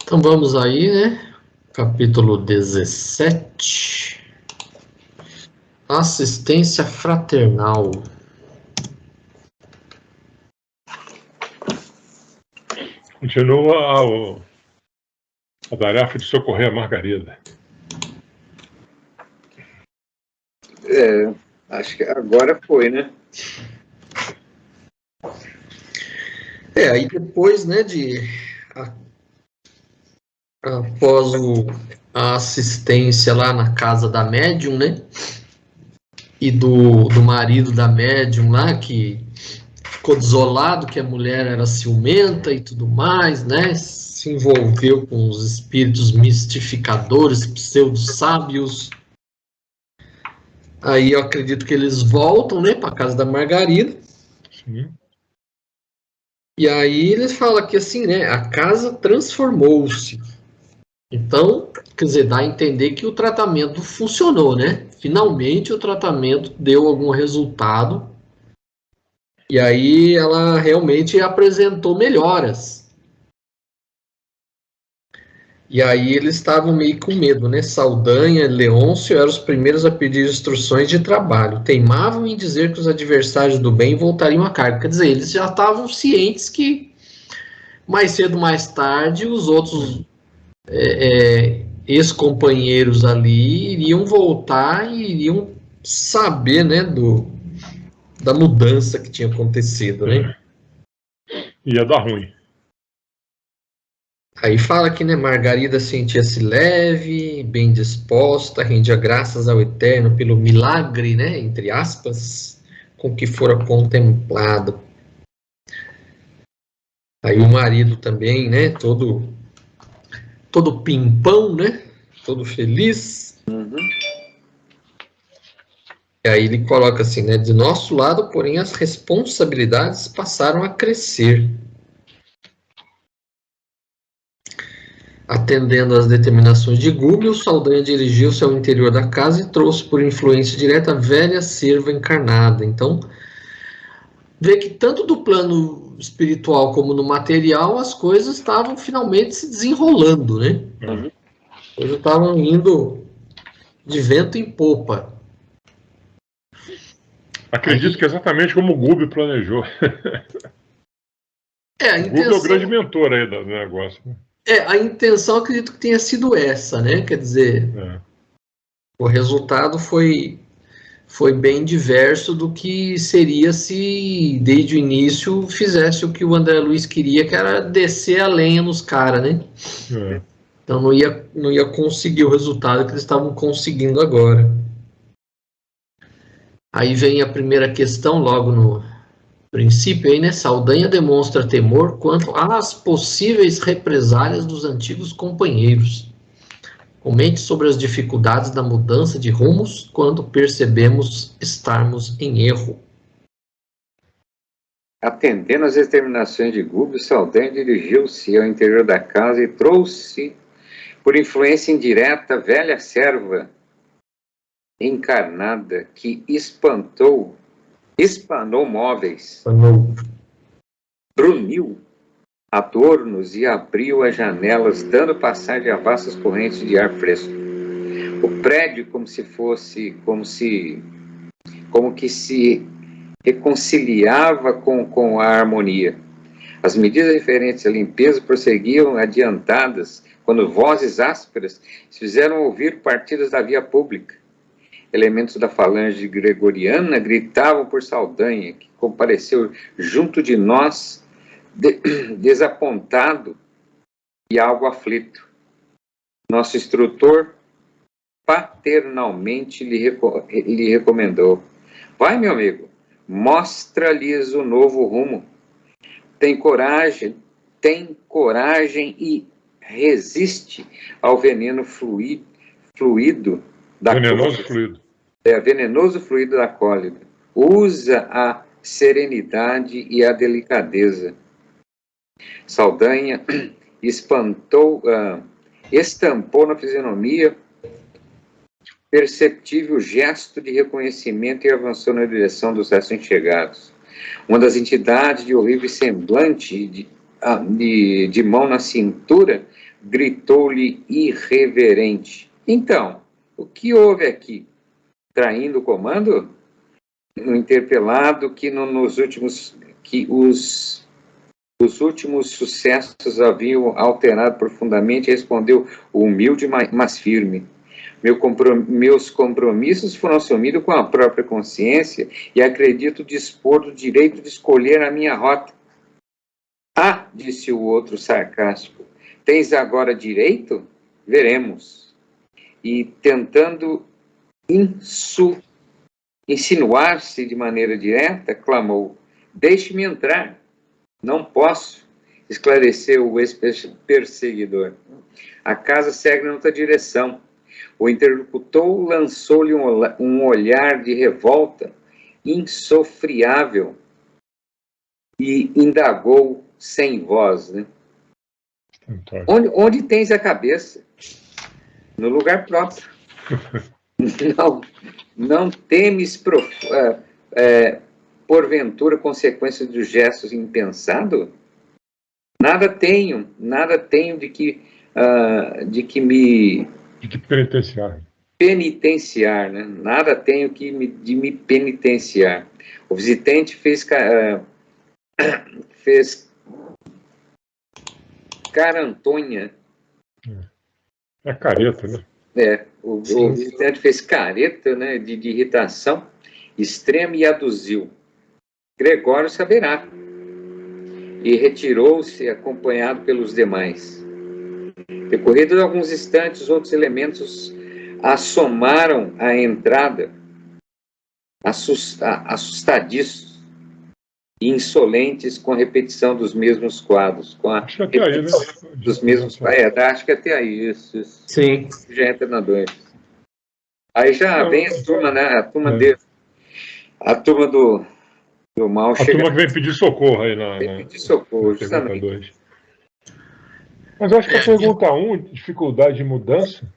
Então vamos aí, né? Capítulo 17. Assistência fraternal. Continua a tarefa de socorrer a Margarida. Acho que agora foi, né? Aí depois, né, após a assistência lá na casa da médium, né, e do marido da médium lá, que ficou desolado, que a mulher era ciumenta e tudo mais, né, se envolveu com os espíritos mistificadores, pseudo-sábios. Aí eu acredito que eles voltam, né, para casa da Margarida. Sim. E aí eles falam que assim, né, a casa transformou-se. Então, quer dizer, dá a entender que o tratamento funcionou, né? Finalmente o tratamento deu algum resultado. E aí ela realmente apresentou melhoras. E aí eles estavam meio com medo, né? Saldanha e Leôncio eram os primeiros a pedir instruções de trabalho. Teimavam em dizer que os adversários do bem voltariam à carga. Quer dizer, eles já estavam cientes que mais cedo, mais tarde, os outros ex-companheiros ali iriam voltar e iriam saber, né, da mudança que tinha acontecido, né? Ia dar ruim. Aí fala que, né, Margarida sentia-se leve, bem disposta, rendia graças ao Eterno pelo milagre, né, entre aspas, com que fora contemplado. Aí o marido também, né, todo pimpão, né, todo feliz. E aí ele coloca assim, né, de nosso lado, porém, as responsabilidades passaram a crescer. Atendendo às determinações de Gúbio, Saldanha dirigiu-se ao interior da casa e trouxe por influência direta a velha serva encarnada. Então, vê que tanto do plano espiritual como no material, as coisas estavam finalmente se desenrolando, né? As coisas estavam indo de vento em popa. Acredito que é exatamente como o Gúbio planejou. A O Gúbio é o grande mentor aí do negócio. Né? A intenção acredito que tenha sido essa, né? Quer dizer, o resultado foi bem diverso do que seria se desde o início fizesse o que o André Luiz queria, que era descer a lenha nos caras, né? Então não ia conseguir o resultado que eles estavam conseguindo agora. Aí vem a primeira questão, logo no princípio, aí, né? Saldanha demonstra temor quanto às possíveis represálias dos antigos companheiros. Comente sobre as dificuldades da mudança de rumos quando percebemos estarmos em erro. Atendendo às determinações de Gúbio, Saldanha dirigiu-se ao interior da casa e trouxe, por influência indireta, a velha serva encarnada que espanou móveis, bruniu adornos e abriu as janelas, dando passagem a vastas correntes de ar fresco. O prédio como que se reconciliava com a harmonia. As medidas referentes à limpeza prosseguiam adiantadas, quando vozes ásperas se fizeram ouvir partidas da via pública. Elementos da falange gregoriana gritavam por Saldanha, que compareceu junto de nós, desapontado e algo aflito. Nosso instrutor paternalmente lhe recomendou: vai, meu amigo, mostra-lhes o novo rumo. Tem coragem e resiste ao venenoso fluido da cólera. Usa a serenidade e a delicadeza. Saldanha estampou na fisionomia perceptível gesto de reconhecimento e avançou na direção dos recém-chegados. Uma das entidades de horrível semblante de mão na cintura gritou-lhe irreverente. Então, o que houve aqui? Traindo o comando? No interpelado que os últimos sucessos haviam alterado profundamente, respondeu humilde, mas firme. Meus compromissos foram assumidos com a própria consciência e acredito dispor do direito de escolher a minha rota. Ah, disse o outro sarcástico, tens agora direito? Veremos. E tentando insinuar-se de maneira direta, clamou, deixe-me entrar. Não posso, esclareceu o ex-perseguidor. A casa segue em outra direção. O interlocutor lançou-lhe um olhar de revolta insofriável e indagou sem voz, né? Onde tens a cabeça? No lugar próprio. Não temes porventura consequências dos gestos impensados? Nada tenho de que me penitenciar, né? Nada tenho de me penitenciar. O visitante fez carantonha. É careta, né? O visitante fez careta, né, de irritação extrema e aduziu. Gregório saberá. E retirou-se acompanhado pelos demais. Decorridos alguns instantes, outros elementos assomaram à entrada, assustadiços e insolentes com a repetição dos mesmos quadros, com a repetição dos mesmos... acho que até aí, isso. Sim. Já entra na doença. Aí já vem a turma, né? A turma dele. A turma do mal. A turma que vem pedir socorro aí pedir socorro, justamente. Mas eu acho que a pergunta 1, dificuldade de mudança,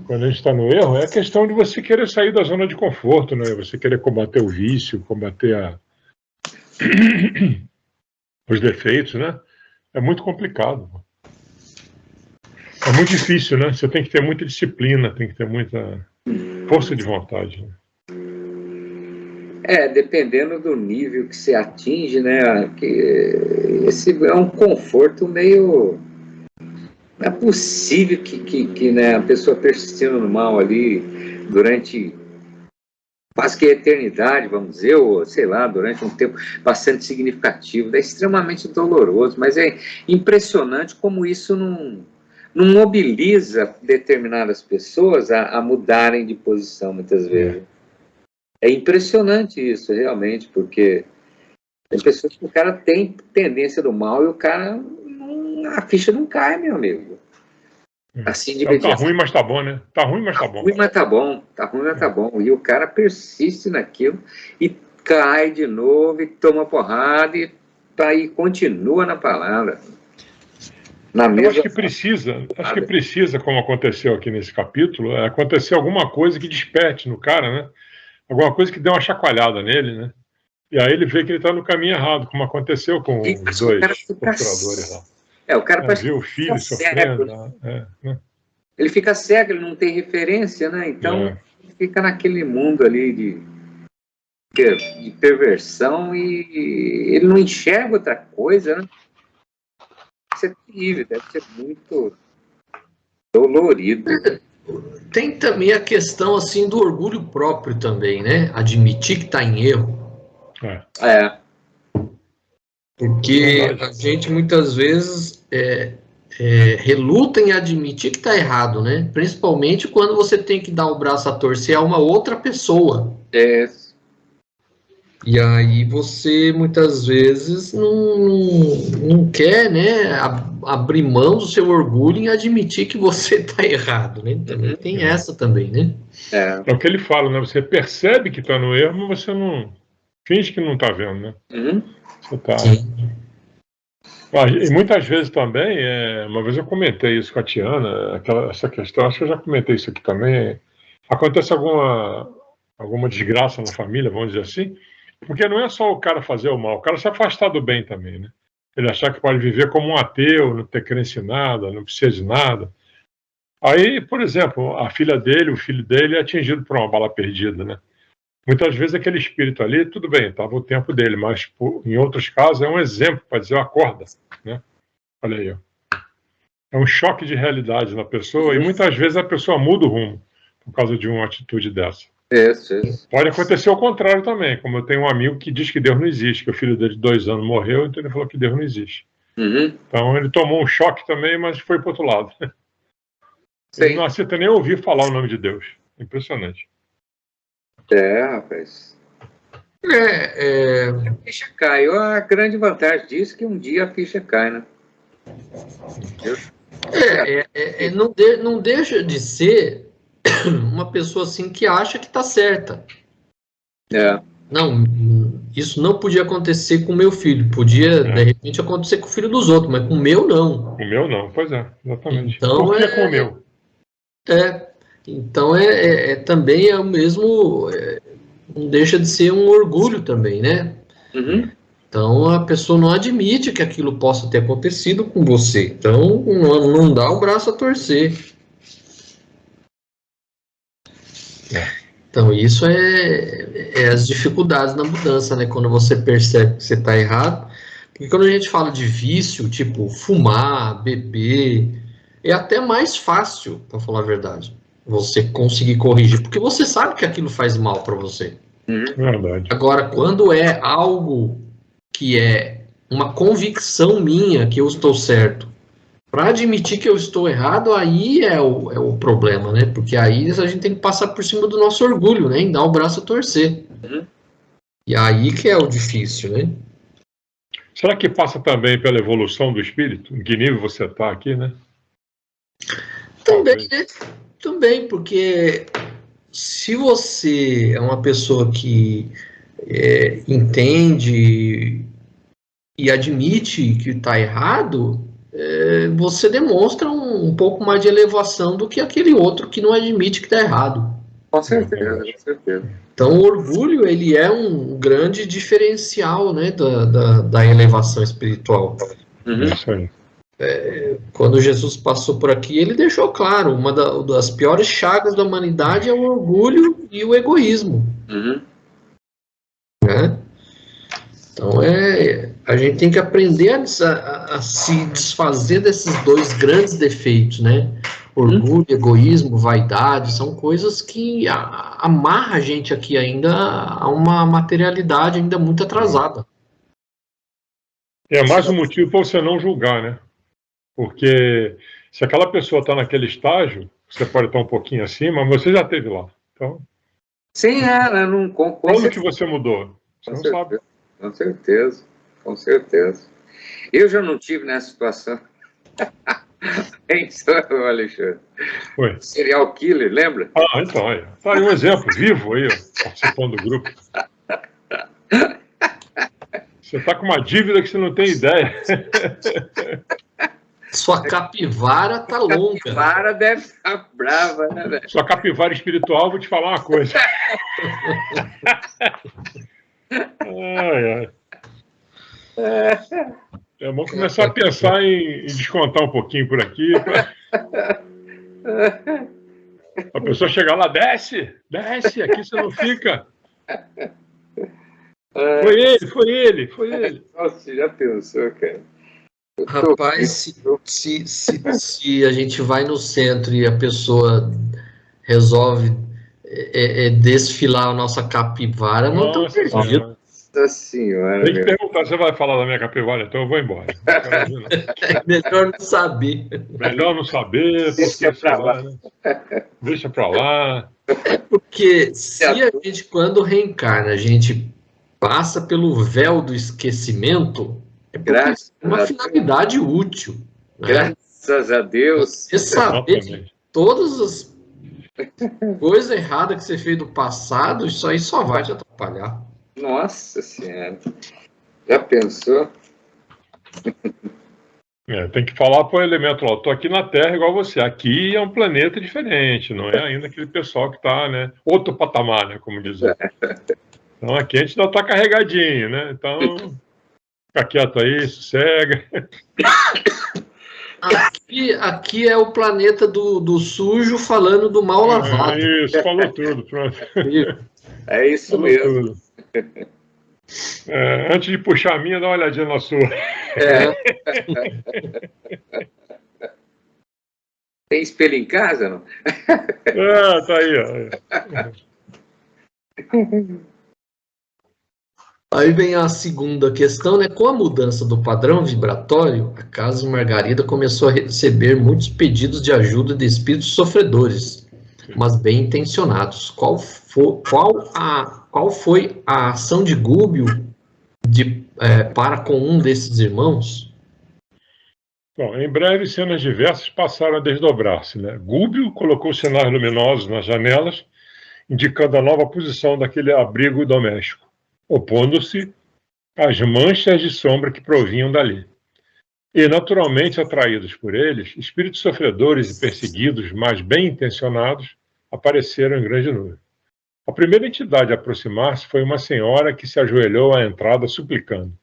quando a gente está no erro, é a questão de você querer sair da zona de conforto, né? Você querer combater o vício, combater os defeitos, né? É muito complicado. É muito difícil, né? Você tem que ter muita disciplina, tem que ter muita força de vontade. Né? Dependendo do nível que você atinge, né? Que esse é um conforto meio... Não é possível que né, a pessoa persistindo no mal ali durante quase que a eternidade, vamos dizer, ou sei lá, durante um tempo bastante significativo. É extremamente doloroso, mas é impressionante como isso não mobiliza determinadas pessoas a mudarem de posição, muitas vezes. É impressionante isso, realmente, porque tem pessoas que o cara tem tendência do mal e o cara, a ficha não cai, meu amigo. Assim, de tá ruim, mas tá bom, né? Tá ruim, mas tá bom. Tá ruim, mas tá bom. E o cara persiste naquilo e cai de novo e toma porrada e continua na palavra. Eu acho que precisa, como aconteceu aqui nesse capítulo, acontecer alguma coisa que desperte no cara, né? Alguma coisa que dê uma chacoalhada nele, né? E aí ele vê que ele está no caminho errado, como aconteceu com os dois torturadores lá. O cara parece viu o filho sofrendo. Né? Ele fica cego, ele não tem referência, né? Então ele fica naquele mundo ali de perversão e ele não enxerga outra coisa, né? Isso é terrível, deve ser muito dolorido. Tem também a questão assim do orgulho próprio também, né? Admitir que está em erro. Porque a gente muitas vezes reluta em admitir que está errado, né? Principalmente quando você tem que dar o braço a torcer a uma outra pessoa. E aí você muitas vezes não quer, né, abrir mão do seu orgulho em admitir que você está errado, né? Também tem essa também, né? É o que ele fala, né? Você percebe que está no erro, mas você não finge que não está vendo, né? Você tá... E muitas vezes também, uma vez eu comentei isso com a Tiana, essa questão, acho que eu já comentei isso aqui também, acontece alguma desgraça na família, vamos dizer assim, porque não é só o cara fazer o mal, o cara se afastar do bem também, né? Ele achar que pode viver como um ateu, não ter crença em nada, não precisa de nada. Aí, por exemplo, a filha dele, o filho dele é atingido por uma bala perdida, né? Muitas vezes aquele espírito ali, tudo bem, estava o tempo dele, mas em outros casos é um exemplo para dizer, acorda, né? Olha aí, ó. É um choque de realidade na pessoa e muitas vezes a pessoa muda o rumo por causa de uma atitude dessa. Isso. Pode acontecer o contrário também, como eu tenho um amigo que diz que Deus não existe, que o filho dele de 2 anos morreu, então ele falou que Deus não existe. Então ele tomou um choque também, mas foi para o outro lado. Ele não aceita nem ouvir falar o nome de Deus. Impressionante. Rapaz. A ficha cai. A grande vantagem disso é que um dia a ficha cai, né? Não deixa de ser uma pessoa assim que acha que está certa. Não, isso não podia acontecer com o meu filho. Podia, de repente, acontecer com o filho dos outros, mas com o meu, não. Com o meu, não. Pois é, exatamente. Então, por que com o meu? Então, também é o mesmo... não deixa de ser um orgulho também, né? Então, a pessoa não admite que aquilo possa ter acontecido com você. Então, não dá o braço a torcer. Então, isso é as dificuldades na mudança, né? Quando você percebe que você está errado. Porque quando a gente fala de vício, tipo fumar, beber, é até mais fácil, para falar a verdade, você conseguir corrigir, porque você sabe que aquilo faz mal para você. Verdade. Agora, quando é algo que é uma convicção minha que eu estou certo, para admitir que eu estou errado, aí é o problema, né? Porque aí a gente tem que passar por cima do nosso orgulho, né? E dar o braço a torcer. E aí que é o difícil, né? Será que passa também pela evolução do espírito? Em que nível você está aqui, né? Também, né? Também, porque se você é uma pessoa que entende e admite que está errado, você demonstra um pouco mais de elevação do que aquele outro que não admite que está errado. Com certeza, com certeza. Então, o orgulho, ele é um grande diferencial, né, da elevação espiritual. Isso aí. Quando Jesus passou por aqui, ele deixou claro, uma das piores chagas da humanidade é o orgulho e o egoísmo. Né? Então, a gente tem que aprender a se desfazer desses dois grandes defeitos, né? Orgulho, egoísmo, vaidade, são coisas que amarra a gente aqui ainda a uma materialidade ainda muito atrasada. É mais um motivo para você não julgar, né? Porque se aquela pessoa está naquele estágio, você pode estar um pouquinho acima, mas você já esteve lá. Então, sim, não quando que você mudou? Você não sabe. Com certeza, com certeza. Eu já não tive nessa situação. Alexandre. Oi. Serial killer, lembra? Então, aí. Tá aí um exemplo vivo aí, ó, participando do grupo. Você tá com uma dívida que você não tem ideia. Sua capivara tá longa. Capivara deve estar brava, né, velho? Sua capivara espiritual, vou te falar uma coisa. Vamos começar a pensar em descontar um pouquinho por aqui. A pessoa chegar lá, desce, aqui você não fica. Foi ele. Nossa, já pensou, cara? Rapaz, se a gente vai no centro e a pessoa resolve desfilar a nossa capivara, não estou perdido. Nossa senhora. Tem que perguntar, você vai falar da minha capivara, então eu vou embora. Melhor não saber. Melhor não saber, deixa pra lá. Né? Deixa pra lá. Porque se a gente, quando reencarna, a gente passa pelo véu do esquecimento, é porque uma finalidade útil. Né? Graças a Deus. Você saber de todas as coisas erradas que você fez do passado, isso aí só vai te atrapalhar. Nossa Senhora. Já pensou? Tem que falar para o elemento lá, eu estou aqui na Terra igual você, aqui é um planeta diferente, não é ainda aquele pessoal que está, né, outro patamar, né, como dizer. Então aqui a gente ainda está carregadinho, né, então Fica quieto aí, sossega. Aqui é o planeta do sujo falando do mal lavado. Isso, falou tudo. Pronto. É isso falou mesmo. Antes de puxar a minha, dá uma olhadinha na sua. Tem espelho em casa, não? Tá aí. Aí vem a segunda questão, né? Com a mudança do padrão vibratório, a Casa Margarida começou a receber muitos pedidos de ajuda de espíritos sofredores, mas bem intencionados. Qual foi a ação de Gúbio para com um desses irmãos? Bom, em breve, cenas diversas passaram a desdobrar-se, né? Gúbio colocou sinais luminosos nas janelas, indicando a nova posição daquele abrigo doméstico, opondo-se às manchas de sombra que provinham dali. E, naturalmente atraídos por eles, espíritos sofredores e perseguidos, mas bem intencionados, apareceram em grande número. A primeira entidade a aproximar-se foi uma senhora que se ajoelhou à entrada suplicando: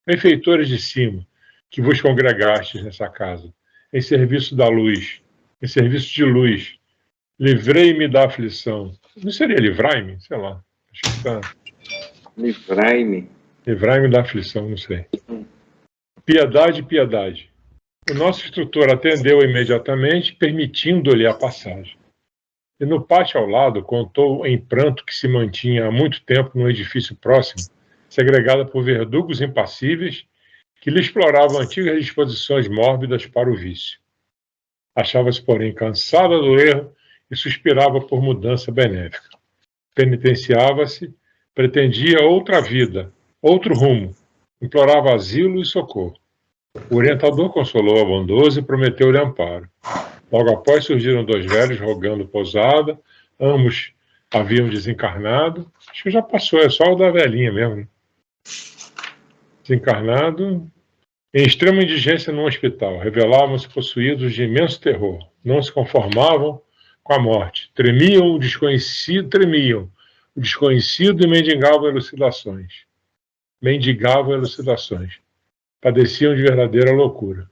benfeitores de cima, que vos congregastes nessa casa, em serviço da luz, em serviço de luz, livrei-me da aflição. Não seria livrai-me? Sei lá. Acho que tá. Livrai-me. Livrai-me da aflição, não sei. Piedade, piedade. O nosso instrutor atendeu imediatamente, permitindo-lhe a passagem. E no pátio ao lado contou em pranto que se mantinha há muito tempo no edifício próximo, segregada por verdugos impassíveis que lhe exploravam antigas disposições mórbidas para o vício. Achava-se, porém, cansada do erro e suspirava por mudança benéfica. Penitenciava-se, pretendia outra vida, outro rumo, implorava asilo e socorro. O orientador consolou a bondosa e prometeu-lhe amparo. Logo após surgiram dois velhos rogando pousada, ambos haviam desencarnado. Acho que já passou, é só o da velhinha mesmo, né? Desencarnado, em extrema indigência num hospital, revelavam-se possuídos de imenso terror, não se conformavam com a morte, tremiam o desconhecido e mendigavam elucidações. Padeciam de verdadeira loucura.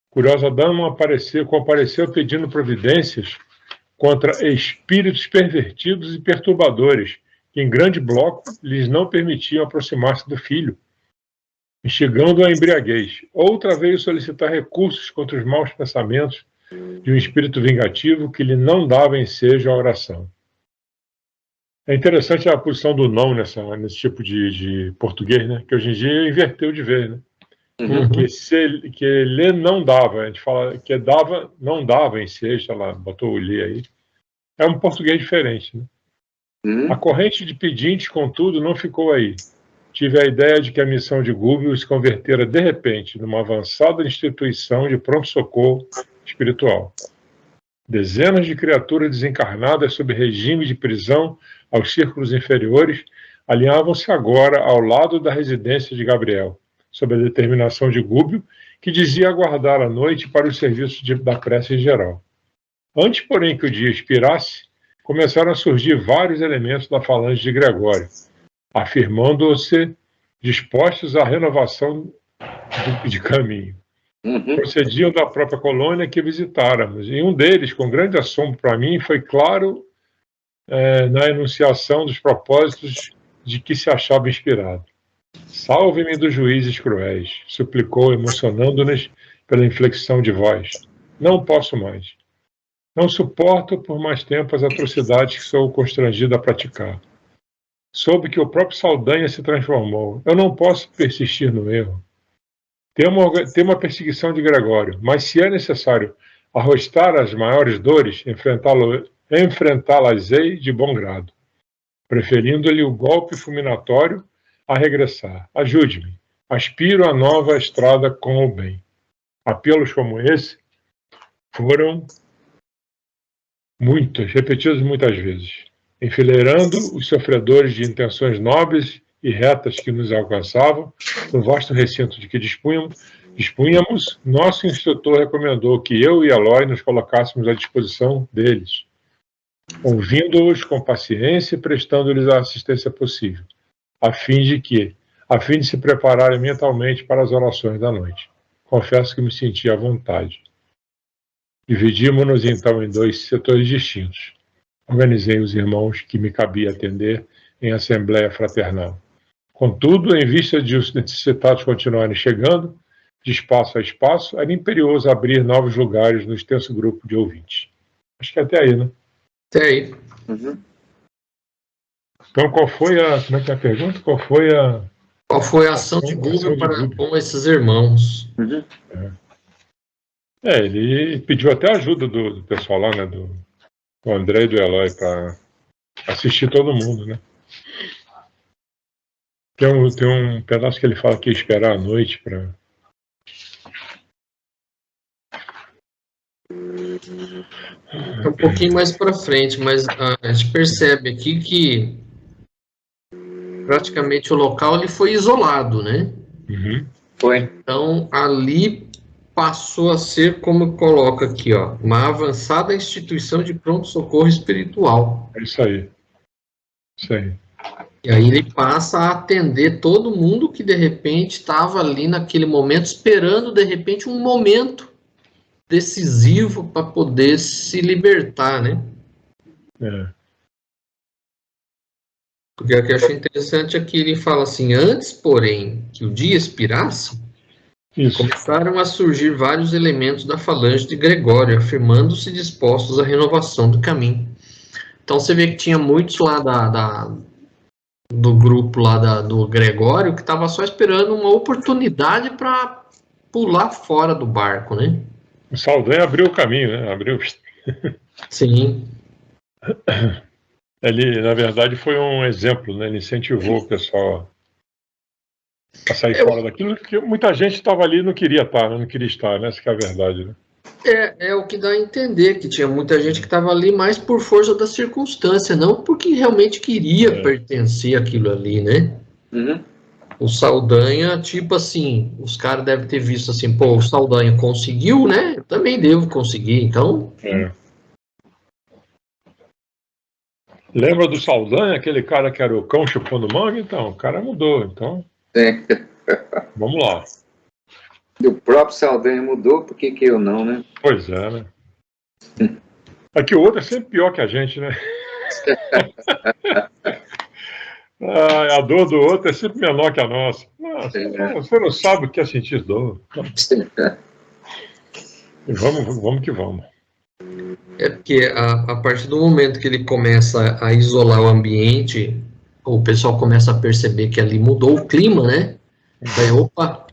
Curiosa dama compareceu pedindo providências contra espíritos pervertidos e perturbadores, que em grande bloco lhes não permitiam aproximar-se do filho, instigando a embriaguez. Outra veio solicitar recursos contra os maus pensamentos de um espírito vingativo que lhe não dava ensejo à oração. É interessante a posição do não nesse tipo de português, né? Que hoje em dia inverteu de vez, né? Que lhe não dava, a gente fala que dava, não dava ensejo, ela botou o lhe aí. É um português diferente, né? A corrente de pedintes, contudo, não ficou aí. Tive a ideia de que a missão de Gúbio se convertera de repente numa avançada instituição de pronto-socorro espiritual. Dezenas de criaturas desencarnadas sob regime de prisão aos círculos inferiores alinhavam-se agora ao lado da residência de Gabriel, sob a determinação de Gúbio, que dizia aguardar a noite para o serviço da prece em geral. Antes, porém, que o dia expirasse, começaram a surgir vários elementos da falange de Gregório, afirmando-se dispostos à renovação de caminho. Procediam da própria colônia que visitáramos, e um deles, com grande assombro para mim, foi claro na enunciação dos propósitos de que se achava inspirado. Salve-me dos juízes cruéis, suplicou, emocionando-nos pela inflexão de voz. Não posso mais. Não suporto por mais tempo as atrocidades que sou constrangido a praticar. Soube que o próprio Saldanha se transformou. Eu não posso persistir no erro. Tem uma perseguição de Gregório, mas se é necessário arrostar as maiores dores, enfrentá-las-ei de bom grado, preferindo-lhe o golpe fulminatório a regressar. Ajude-me. Aspiro a nova estrada com o bem. Apelos como esse foram repetidos muitas vezes, enfileirando os sofredores de intenções nobres e retas que nos alcançavam, no vasto recinto de que dispunhamos, nosso instrutor recomendou que eu e Eloy nos colocássemos à disposição deles, ouvindo-os com paciência e prestando-lhes a assistência possível, a fim de que, a fim de se prepararem mentalmente para as orações da noite. Confesso que me senti à vontade. Dividimos-nos então em 2 setores distintos. Organizei os irmãos que me cabia atender em assembleia fraternal. Contudo, em vista de os necessitados continuarem chegando, de espaço a espaço, era imperioso abrir novos lugares no extenso grupo de ouvintes. Acho que é até aí, né? Até aí. Uhum. Então, qual foi a... Como é que é a pergunta? Qual foi a ação de Google com esses irmãos? Uhum. Ele pediu até ajuda do pessoal lá, né? Do André e do Eloy para assistir todo mundo, né? Tem um pedaço que ele fala que ia esperar a noite para... Um pouquinho mais para frente, mas a gente percebe aqui que praticamente o local ele foi isolado, né? Uhum. Foi. Então, ali passou a ser, como coloca aqui, ó, uma avançada instituição de pronto-socorro espiritual. É isso aí. Isso aí. E aí ele passa a atender todo mundo que, de repente, estava ali naquele momento, esperando, de repente, um momento decisivo para poder se libertar, né? Porque o que eu achei interessante é que ele fala assim, antes, porém, que o dia expirasse, começaram a surgir vários elementos da falange de Gregório, afirmando-se dispostos à renovação do caminho. Então você vê que tinha muitos lá do grupo lá do Gregório que estava só esperando uma oportunidade para pular fora do barco, né? O Saldanha abriu o caminho, né? Abriu. Sim. Ele, na verdade, foi um exemplo, né? Ele incentivou o pessoal a sair fora daquilo, porque muita gente estava ali e não queria estar, né? Não queria estar, né? Essa que é a verdade, né? É o que dá a entender, que tinha muita gente que estava ali mais por força da circunstância, não porque realmente queria pertencer àquilo ali, né? Uhum. O Saldanha, tipo assim, os caras devem ter visto assim, pô, o Saldanha conseguiu, né? Eu também devo conseguir, então... Lembra do Saldanha, aquele cara que era o cão chupando manga? Então, o cara mudou, então... Vamos lá. O próprio Saldanha mudou, por que eu não, né? Pois é, né? É que o outro é sempre pior que a gente, né? A dor do outro é sempre menor que a nossa. Você não sabe o que é sentir dor. E vamos que vamos. É porque a partir do momento que ele começa a isolar o ambiente, o pessoal começa a perceber que ali mudou o clima, né? Aí, opa,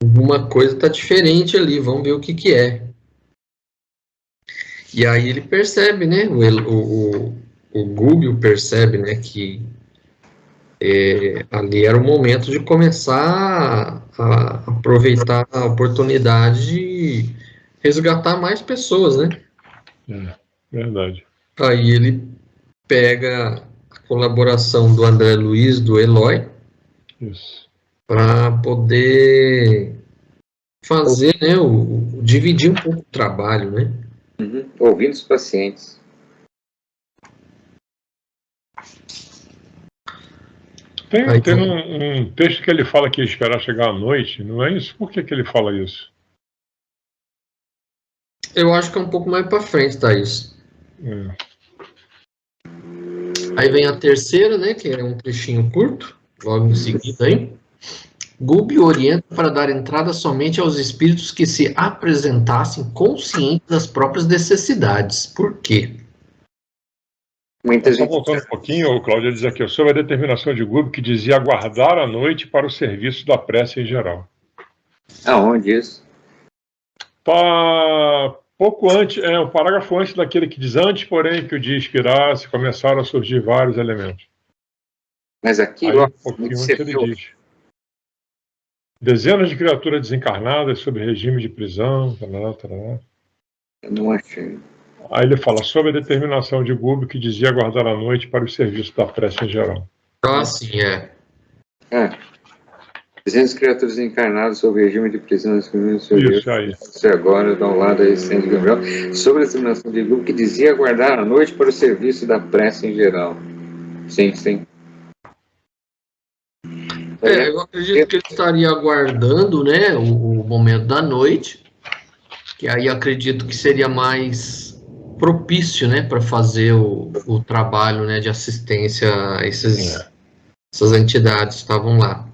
alguma coisa está diferente ali, vamos ver o que é. E aí ele percebe, né? O Google percebe, né? Que ali era o momento de começar a aproveitar a oportunidade de resgatar mais pessoas, né? Verdade. Aí ele pega a colaboração do André Luiz, do Eloy, para poder fazer, né, dividir um pouco o trabalho, né? Uhum. Ouvindo os pacientes. Tem um texto que ele fala que ia esperar chegar à noite, não é isso? Por que ele fala isso? Eu acho que é um pouco mais para frente, Thaís. Aí vem a terceira, né, que é um trechinho curto, logo em seguida aí. Gubbio orienta para dar entrada somente aos espíritos que se apresentassem conscientes das próprias necessidades. Por quê? Só voltando um pouquinho, Cláudio diz aqui, sobre a determinação de Gubbio que dizia aguardar a noite para o serviço da prece em geral. Aonde isso? Pouco antes, o parágrafo antes daquele que diz antes, porém, que o dia expirasse, começaram a surgir vários elementos. Mas aqui, aí, um pouquinho antes ele diz. Dezenas de criaturas desencarnadas sob regime de prisão. Eu não achei. Aí ele fala sobre a determinação de Gubbio que dizia aguardar a noite para o serviço da prece em geral. Ah, sim, Dezenas de criaturas desencarnadas sob regime de prisão. Isso aí. Agora, dá um lado aí, Sente Gabriel. Sobre a determinação de Gubbio que dizia aguardar a noite para o serviço da prece em geral. Sim. Eu acredito que ele estaria aguardando, né, o momento da noite, que aí acredito que seria mais propício, né, para fazer o trabalho, né, de assistência a essas entidades que estavam lá.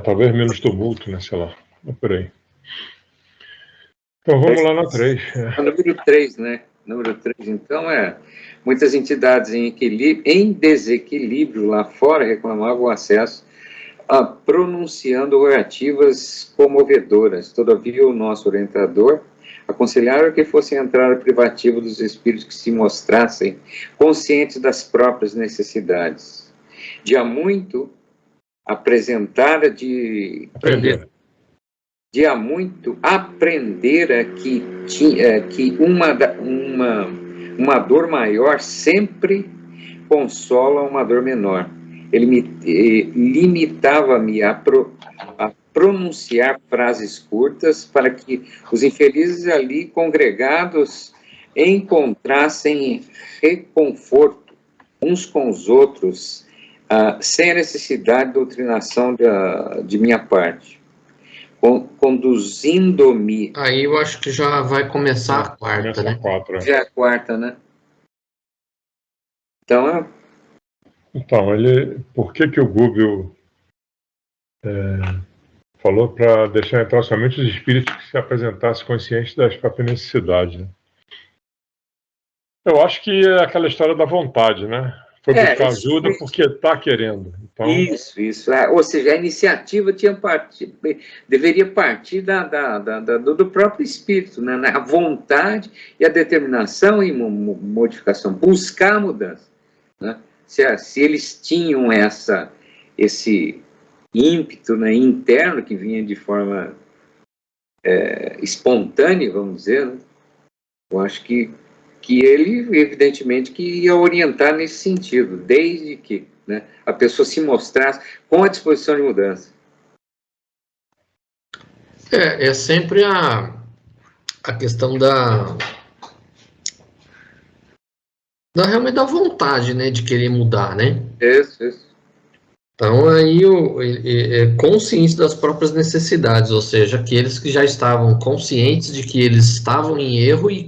Talvez menos tumulto, né, sei lá, por aí. Então vamos lá na 3. Número 3, né? Número 3, então, muitas entidades em desequilíbrio lá fora reclamavam acesso pronunciando orativas comovedoras. Todavia, o nosso orientador aconselharam que fosse a entrada privativa dos espíritos que se mostrassem conscientes das próprias necessidades. De há muito aprendera que uma dor maior sempre consola uma dor menor. Ele limitava-me a pronunciar frases curtas para que os infelizes ali congregados encontrassem reconforto uns com os outros, sem a necessidade de doutrinação de minha parte. Conduzindo-me... Aí eu acho que já vai começar a quarta, né? Já é a quarta, né? Então, por que o Google falou para deixar entrar somente os espíritos que se apresentassem conscientes das próprias necessidades, né? Eu acho que é aquela história da vontade, né? Foi buscar ajuda porque está querendo. Então... Isso. Ou seja, a iniciativa deveria partir do próprio espírito, né? A vontade e a determinação e modificação, buscar a mudança, né? Se eles tinham esse ímpeto, né, interno que vinha de forma espontânea, vamos dizer, né? Eu acho que ele, evidentemente, que ia orientar nesse sentido, desde que, né, a pessoa se mostrasse com a disposição de mudança. É sempre a questão realmente da vontade, né, de querer mudar, né? Isso. Então, aí, consciência das próprias necessidades, ou seja, aqueles que já estavam conscientes de que eles estavam em erro e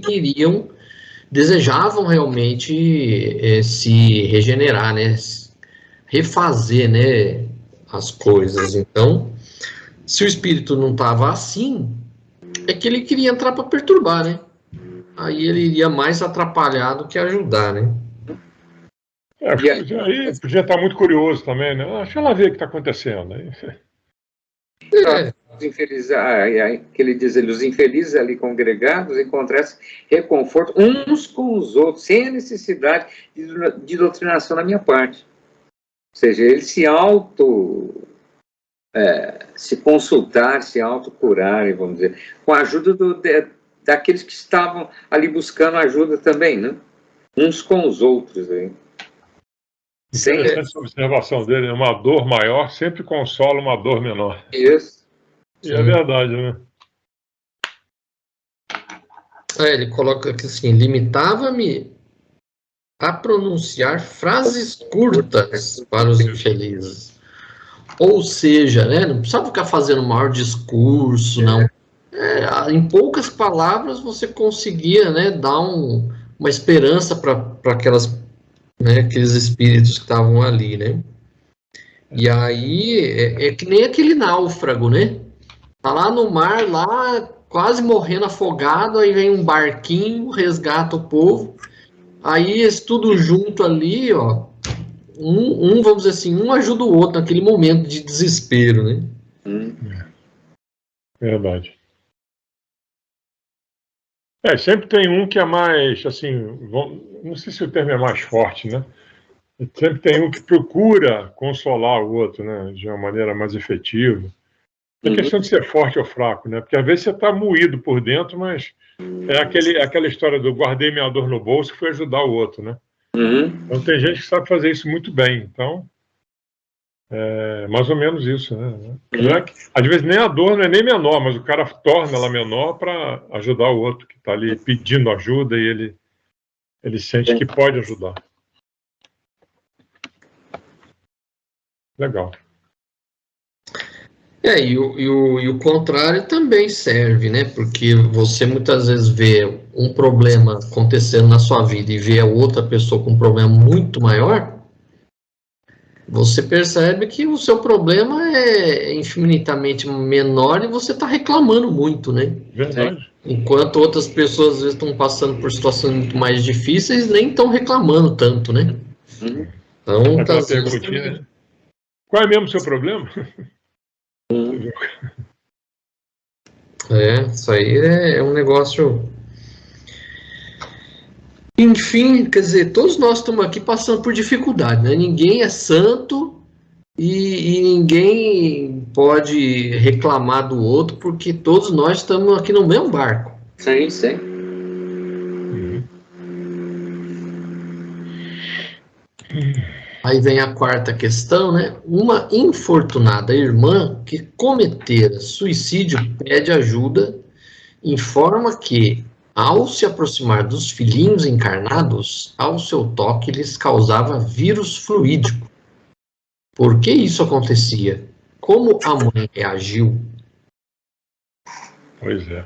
desejavam realmente se regenerar, né, refazer, né, as coisas. Então, se o espírito não estava assim, é que ele queria entrar para perturbar, né? Aí ele iria mais atrapalhar do que ajudar, né? Aí podia estar muito curioso também, né? Deixa ela ver o que está acontecendo. Os infelizes, que ele diz, os infelizes ali congregados encontrassem reconforto uns com os outros, sem a necessidade de doutrinação da minha parte. Ou seja, eles se consultarem, se autocurarem, vamos dizer, com a ajuda daqueles que estavam ali buscando ajuda também, né? Uns com os outros. Aí. Essa observação dele, uma dor maior sempre consola uma dor menor. Isso. E é verdade, né? Ele coloca aqui assim, limitava-me a pronunciar frases curtas para os infelizes. Ou seja, né, não precisava ficar fazendo um maior discurso, não. Em poucas palavras você conseguia, né, dar uma esperança para aqueles espíritos que estavam ali, né? E aí é que nem aquele náufrago, né? Tá lá no mar, lá quase morrendo afogado, aí vem um barquinho, resgata o povo, aí eles tudo junto ali, ó, vamos dizer assim, um ajuda o outro naquele momento de desespero, né? Verdade. Sempre tem um que é mais, assim, não sei se o termo é mais forte, né? Sempre tem um que procura consolar o outro, né? De uma maneira mais efetiva. É questão de ser forte ou fraco, né? Porque às vezes você está moído por dentro, mas aquela história do guardei minha dor no bolso e fui ajudar o outro, né? Então tem gente que sabe fazer isso muito bem. Então, é mais ou menos isso, né? Às vezes nem a dor não é nem menor, mas o cara torna ela menor para ajudar o outro que está ali pedindo ajuda e ele sente que pode ajudar. Legal. E o contrário também serve, né? Porque você muitas vezes vê um problema acontecendo na sua vida e vê a outra pessoa com um problema muito maior, você percebe que o seu problema é infinitamente menor e você está reclamando muito, né? Verdade. Enquanto outras pessoas às vezes estão passando por situações muito mais difíceis, nem estão reclamando tanto, né? Então, Aquela perguntinha, né? Qual é mesmo o seu problema? Isso aí é um negócio. Enfim, quer dizer, todos nós estamos aqui passando por dificuldade, né? Ninguém é santo e ninguém pode reclamar do outro, porque todos nós estamos aqui no mesmo barco. Sim, sim. Aí vem a quarta questão, né? Uma infortunada irmã que cometera suicídio pede ajuda, informa que, ao se aproximar dos filhinhos encarnados, ao seu toque lhes causava vírus fluídico. Por que isso acontecia? Como a mãe reagiu? Pois é.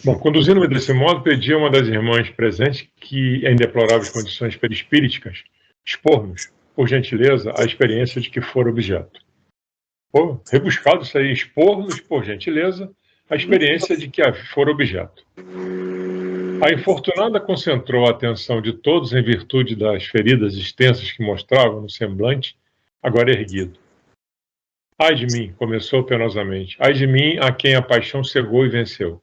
Bom, conduzindo-me desse modo, pedi a uma das irmãs presentes que, em deploráveis condições perispíricas, expor-nos, por gentileza, a experiência de que for objeto. Pô, rebuscado isso aí, expor-nos, por gentileza, a experiência de que for objeto. A infortunada concentrou a atenção de todos em virtude das feridas extensas que mostravam no semblante, agora erguido. Ai de mim, começou penosamente, ai de mim a quem a paixão cegou e venceu,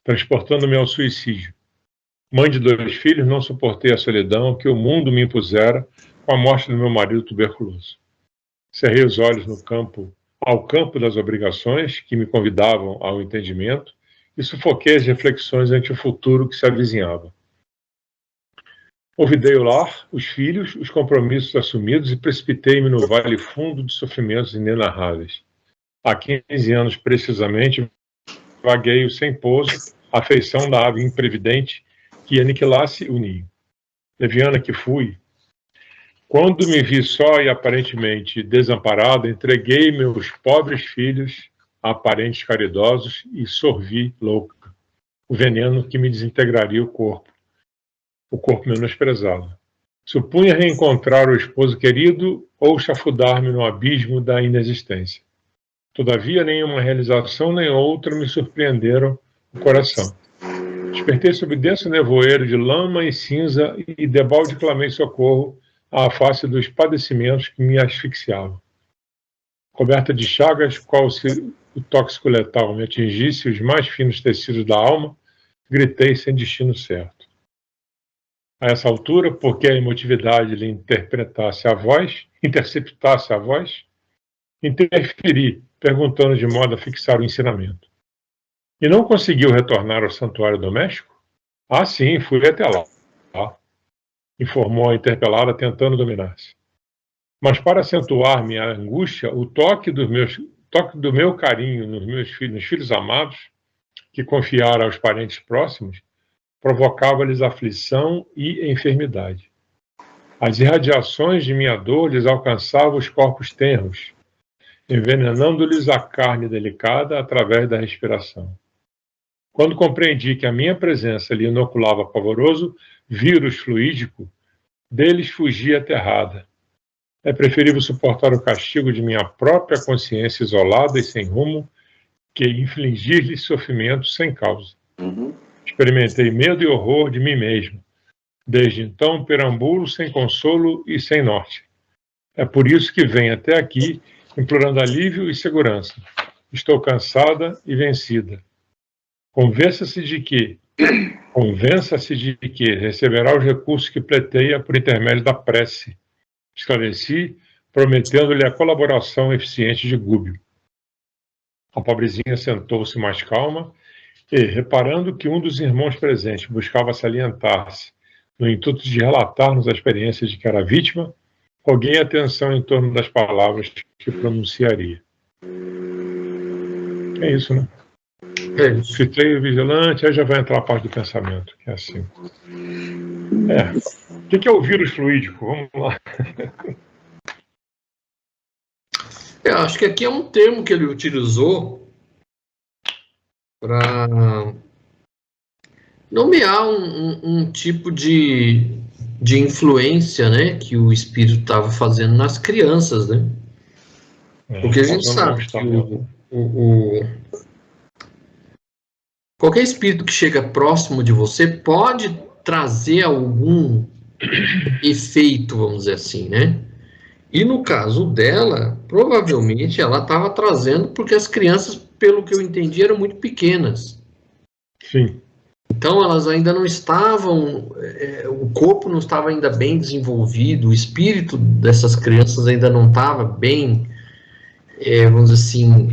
transportando-me ao suicídio. Mãe de 2 filhos, não suportei a solidão que o mundo me impusera com a morte do meu marido tuberculoso. Cerrei os olhos ao campo das obrigações que me convidavam ao entendimento e sufoquei as reflexões ante o futuro que se avizinhava. Olvidei o lar, os filhos, os compromissos assumidos e precipitei-me no vale fundo de sofrimentos inenarráveis. Há 15 anos, precisamente, vagueio sem pouso a feição da ave imprevidente que aniquilasse o ninho. Leviana que fui, quando me vi só e aparentemente desamparado, entreguei meus pobres filhos a parentes caridosos e sorvi, louca, o veneno que me desintegraria o corpo menosprezado. Supunha reencontrar o esposo querido ou chafurdar-me no abismo da inexistência. Todavia, nenhuma realização nem outra me surpreenderam o coração. Despertei sob denso nevoeiro de lama e cinza e debalde clamei socorro à face dos padecimentos que me asfixiavam. Coberta de chagas, qual se o tóxico letal me atingisse os mais finos tecidos da alma, gritei sem destino certo. A essa altura, porque a emotividade lhe interceptasse a voz, interferi, perguntando de modo a fixar o ensinamento. E não conseguiu retornar ao santuário doméstico? Ah, sim, fui até lá, informou a interpelada, tentando dominar-se. Mas para acentuar minha angústia, o toque do meu carinho nos filhos amados, que confiara aos parentes próximos, provocava-lhes aflição e enfermidade. As irradiações de minha dor lhes alcançavam os corpos tenros, envenenando-lhes a carne delicada através da respiração. Quando compreendi que a minha presença lhe inoculava pavoroso vírus fluídico, deles fugi aterrada. É preferível suportar o castigo de minha própria consciência isolada e sem rumo que infligir-lhes sofrimento sem causa. Experimentei medo e horror de mim mesmo. Desde então, perambulo sem consolo e sem norte. É por isso que venho até aqui, implorando alívio e segurança. Estou cansada e vencida. Convença-se de que receberá os recursos que pleiteia por intermédio da prece. Esclareci, prometendo-lhe a colaboração eficiente de Gúbio. A pobrezinha sentou-se mais calma e, reparando que um dos irmãos presentes buscava salientar-se no intuito de relatar-nos a experiência de que era vítima, roguei atenção em torno das palavras que pronunciaria. É isso, né? Fiquei vigilante, aí já vai entrar a parte do pensamento, que é assim. O que é o vírus fluídico? Vamos lá. Eu acho que aqui é um termo que ele utilizou para nomear um tipo de influência, né, que o espírito estava fazendo nas crianças, né? Porque a gente sabe que qualquer espírito que chega próximo de você pode trazer algum efeito, vamos dizer assim, né? E no caso dela, provavelmente ela estava trazendo porque as crianças, pelo que eu entendi, eram muito pequenas. Sim. Então elas ainda não estavam, o corpo não estava ainda bem desenvolvido, o espírito dessas crianças ainda não estava bem, vamos dizer assim,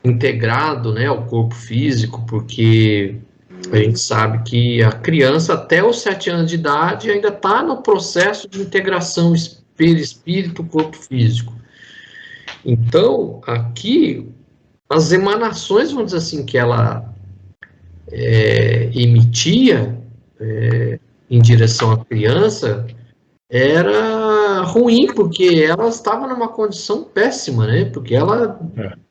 integrado, né, ao corpo físico, porque a gente sabe que a criança até os 7 anos de idade ainda está no processo de integração espírito, corpo físico. Então, aqui, as emanações, vamos dizer assim, que ela emitia em direção à criança, era ruim, porque ela estava numa condição péssima, né? Porque ela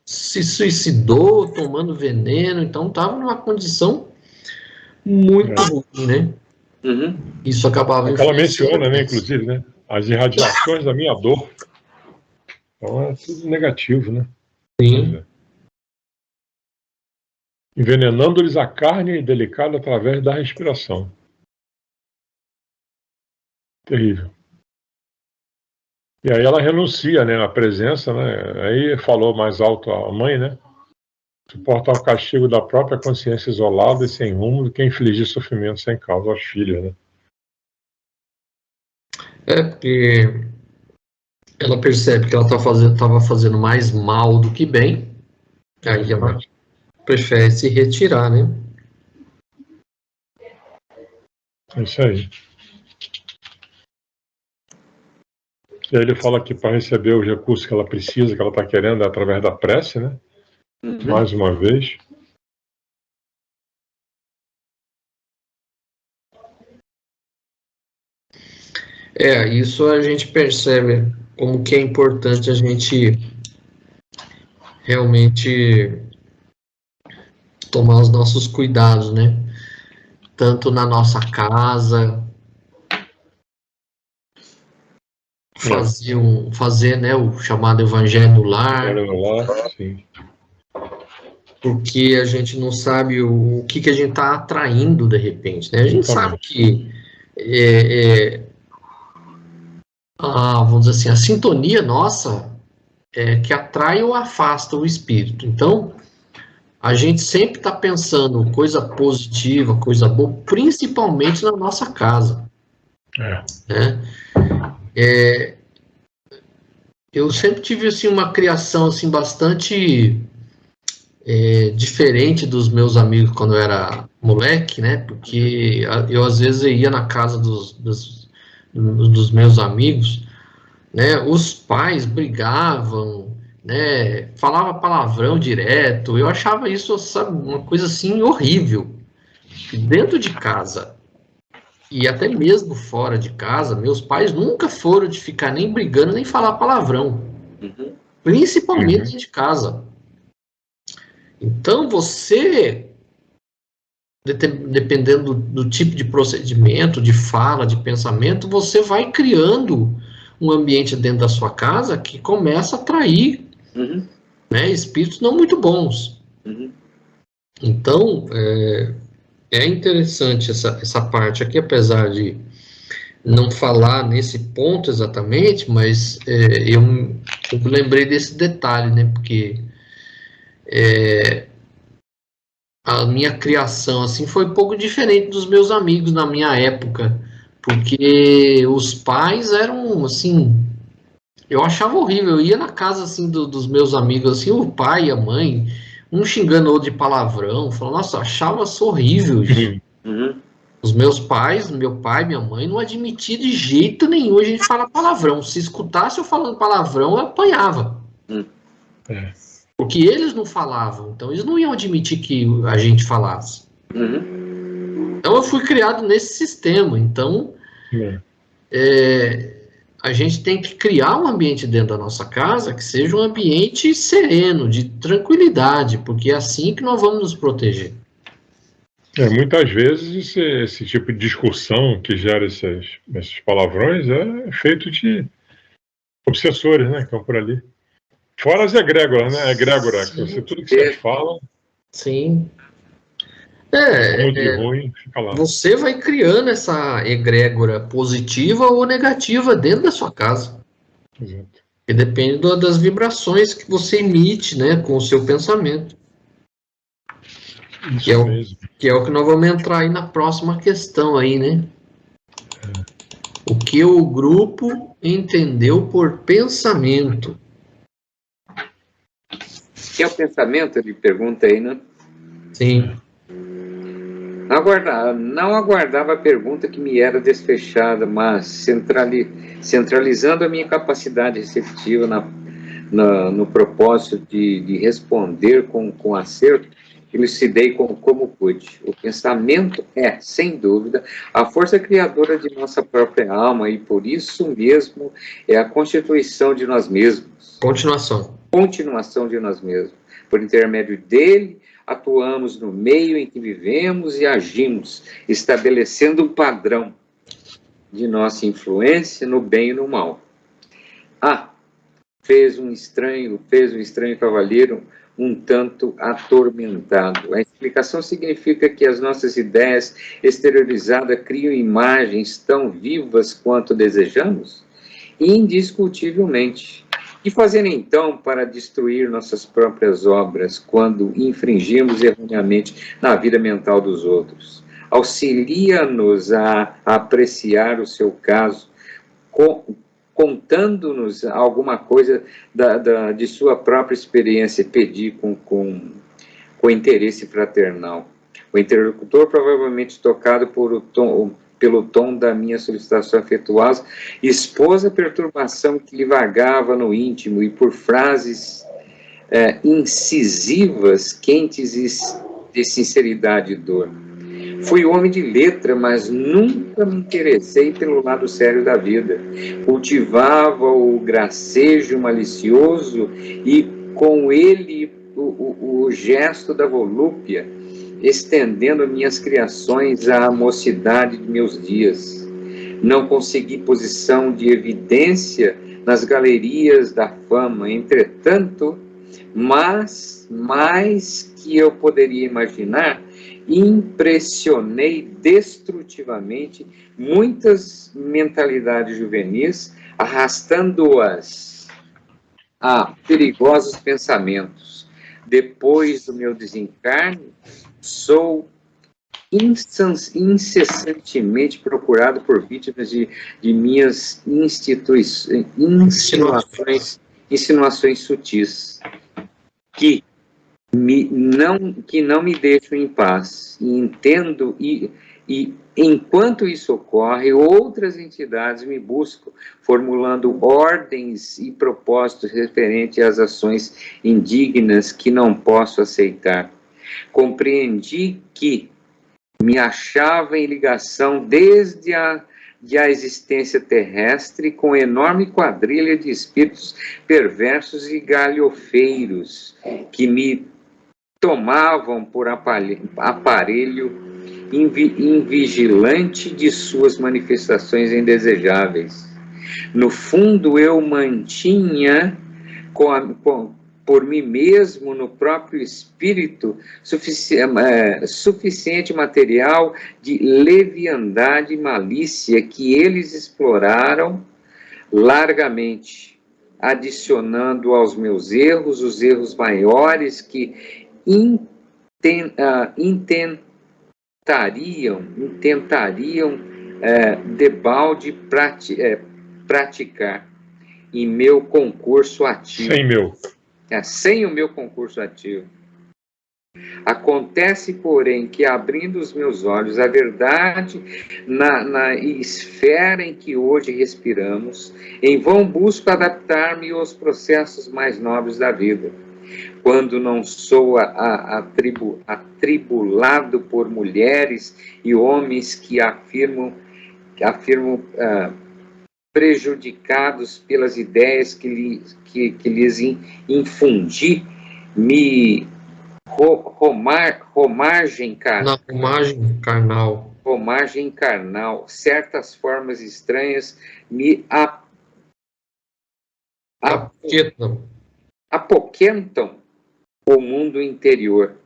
se suicidou tomando veneno, então estava numa condição muito ruim, né? Uhum. Isso acabava ela menciona, né, inclusive, né? As irradiações da minha dor. Então é tudo negativo, né? Sim. Envenenando-lhes a carne delicada através da respiração. Terrível. E aí ela renuncia, né, à presença, né? Aí falou mais alto a mãe, né? Suportar o castigo da própria consciência isolada e sem rumo do que infligir sofrimento sem causa aos filhos, né? Porque ela percebe que ela estava fazendo mais mal do que bem, aí ela prefere se retirar, né? É isso aí. E aí ele fala que para receber os recursos que ela precisa, que ela está querendo, é através da prece, né? Uhum. Mais uma vez. Isso a gente percebe como que é importante a gente realmente tomar os nossos cuidados, né? Tanto na nossa casa, fazer, né, o chamado evangelho no lar, sim. Porque a gente não sabe o que a gente está atraindo de repente, né? A gente sabe que vamos dizer assim, a sintonia nossa é que atrai ou afasta o espírito. Então, a gente sempre está pensando coisa positiva, coisa boa, principalmente na nossa casa. Né? Eu sempre tive assim, uma criação assim, bastante diferente dos meus amigos quando eu era moleque, né? Porque eu às vezes ia na casa dos meus amigos, né? Os pais brigavam, né? Falava palavrão direto. Eu achava isso, sabe, uma coisa assim horrível. Dentro de casa e até mesmo fora de casa, meus pais nunca foram de ficar nem brigando nem falar palavrão, principalmente dentro de casa. Então você, dependendo do tipo de procedimento, de fala, de pensamento, você vai criando um ambiente dentro da sua casa que começa a atrair né, espíritos não muito bons. Então, é interessante essa parte aqui, apesar de não falar nesse ponto exatamente, mas eu me lembrei desse detalhe, né, porque a minha criação assim foi um pouco diferente dos meus amigos na minha época, porque os pais eram assim, eu achava horrível. Eu ia na casa assim dos meus amigos assim, o pai e a mãe, um xingando o outro de palavrão, falando, nossa, eu achava isso horrível. Os meus pais, meu pai, minha mãe, não admitiam de jeito nenhum a gente falar palavrão. Se escutasse eu falando palavrão, eu apanhava. Porque eles não falavam, então eles não iam admitir que a gente falasse. Então eu fui criado nesse sistema. Então, a gente tem que criar um ambiente dentro da nossa casa que seja um ambiente sereno, de tranquilidade, porque é assim que nós vamos nos proteger. Muitas vezes esse tipo de discussão que gera esses palavrões é feito de obsessores, né, que estão por ali. Fora as egrégoras, né? Egrégora, tudo que vocês falam. Sim. De ruim, fica lá. Você vai criando essa egrégora positiva ou negativa dentro da sua casa. Exato. E depende das vibrações que você emite, né, com o seu pensamento. Isso mesmo. Que é o que nós vamos entrar aí na próxima questão aí, né? O que o grupo entendeu por pensamento. Que é o pensamento? Ele pergunta aí, né? Sim. Não aguardava a pergunta que me era desfechada, mas centralizando a minha capacidade receptiva no propósito de responder com acerto, elucidei como pude. O pensamento é, sem dúvida, a força criadora de nossa própria alma e, por isso mesmo, é a constituição de nós mesmos. Continuação de nós mesmos. Por intermédio dele, atuamos no meio em que vivemos e agimos, estabelecendo um padrão de nossa influência no bem e no mal. Fez um estranho cavalheiro um tanto atormentado. A explicação significa que as nossas ideias exteriorizadas criam imagens tão vivas quanto desejamos? Indiscutivelmente. O que fazer então para destruir nossas próprias obras quando infringimos erroneamente na vida mental dos outros? Auxilia-nos a apreciar o seu caso, contando-nos alguma coisa de sua própria experiência, pedir com interesse fraternal. O interlocutor, provavelmente tocado pelo tom da minha solicitação afetuosa, expôs a perturbação que lhe vagava no íntimo e por frases incisivas, quentes de sinceridade e dor. Fui homem de letra, mas nunca me interessei pelo lado sério da vida. Cultivava o gracejo malicioso e com ele o gesto da volúpia, estendendo minhas criações à mocidade de meus dias. Não consegui posição de evidência nas galerias da fama, entretanto, mas mais que eu poderia imaginar, impressionei destrutivamente muitas mentalidades juvenis, arrastando-as a perigosos pensamentos. Depois do meu desencarne, sou incessantemente procurado por vítimas de minhas insinuações sutis, que não me deixam em paz. E entendo, e enquanto isso ocorre, outras entidades me buscam, formulando ordens e propósitos referentes às ações indignas que não posso aceitar. Compreendi que me achava em ligação desde a existência terrestre com enorme quadrilha de espíritos perversos e galhofeiros que me tomavam por aparelho invigilante de suas manifestações indesejáveis. No fundo, eu mantinha por mim mesmo, no próprio espírito, suficiente material de leviandade e malícia que eles exploraram largamente, adicionando aos meus erros os erros maiores que intentariam debalde praticar em meu concurso ativo. Sem o meu concurso ativo. Acontece, porém, que abrindo os meus olhos à verdade na esfera em que hoje respiramos, em vão busco adaptar-me aos processos mais nobres da vida. Quando não sou atribulado por mulheres e homens que afirmam prejudicados pelas ideias que lhes infundi, me romagem carnal, certas formas estranhas me apoquentam o mundo interior,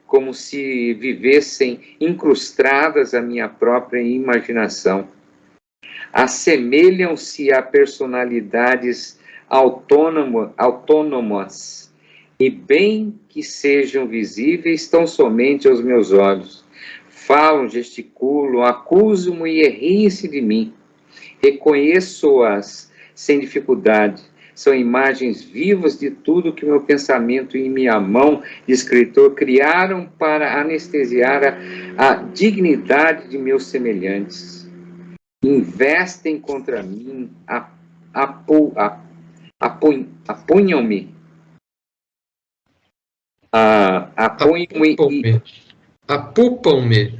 como se vivessem incrustadas à minha própria imaginação. Assemelham-se a personalidades autônomas, e bem que sejam visíveis tão somente aos meus olhos. Falam, gesticulam, acusam-me e riem-se de mim. Reconheço-as sem dificuldade. São imagens vivas de tudo que meu pensamento e minha mão de escritor criaram para anestesiar a dignidade de meus semelhantes. Investem contra mim, apunham-me. Apupam-me.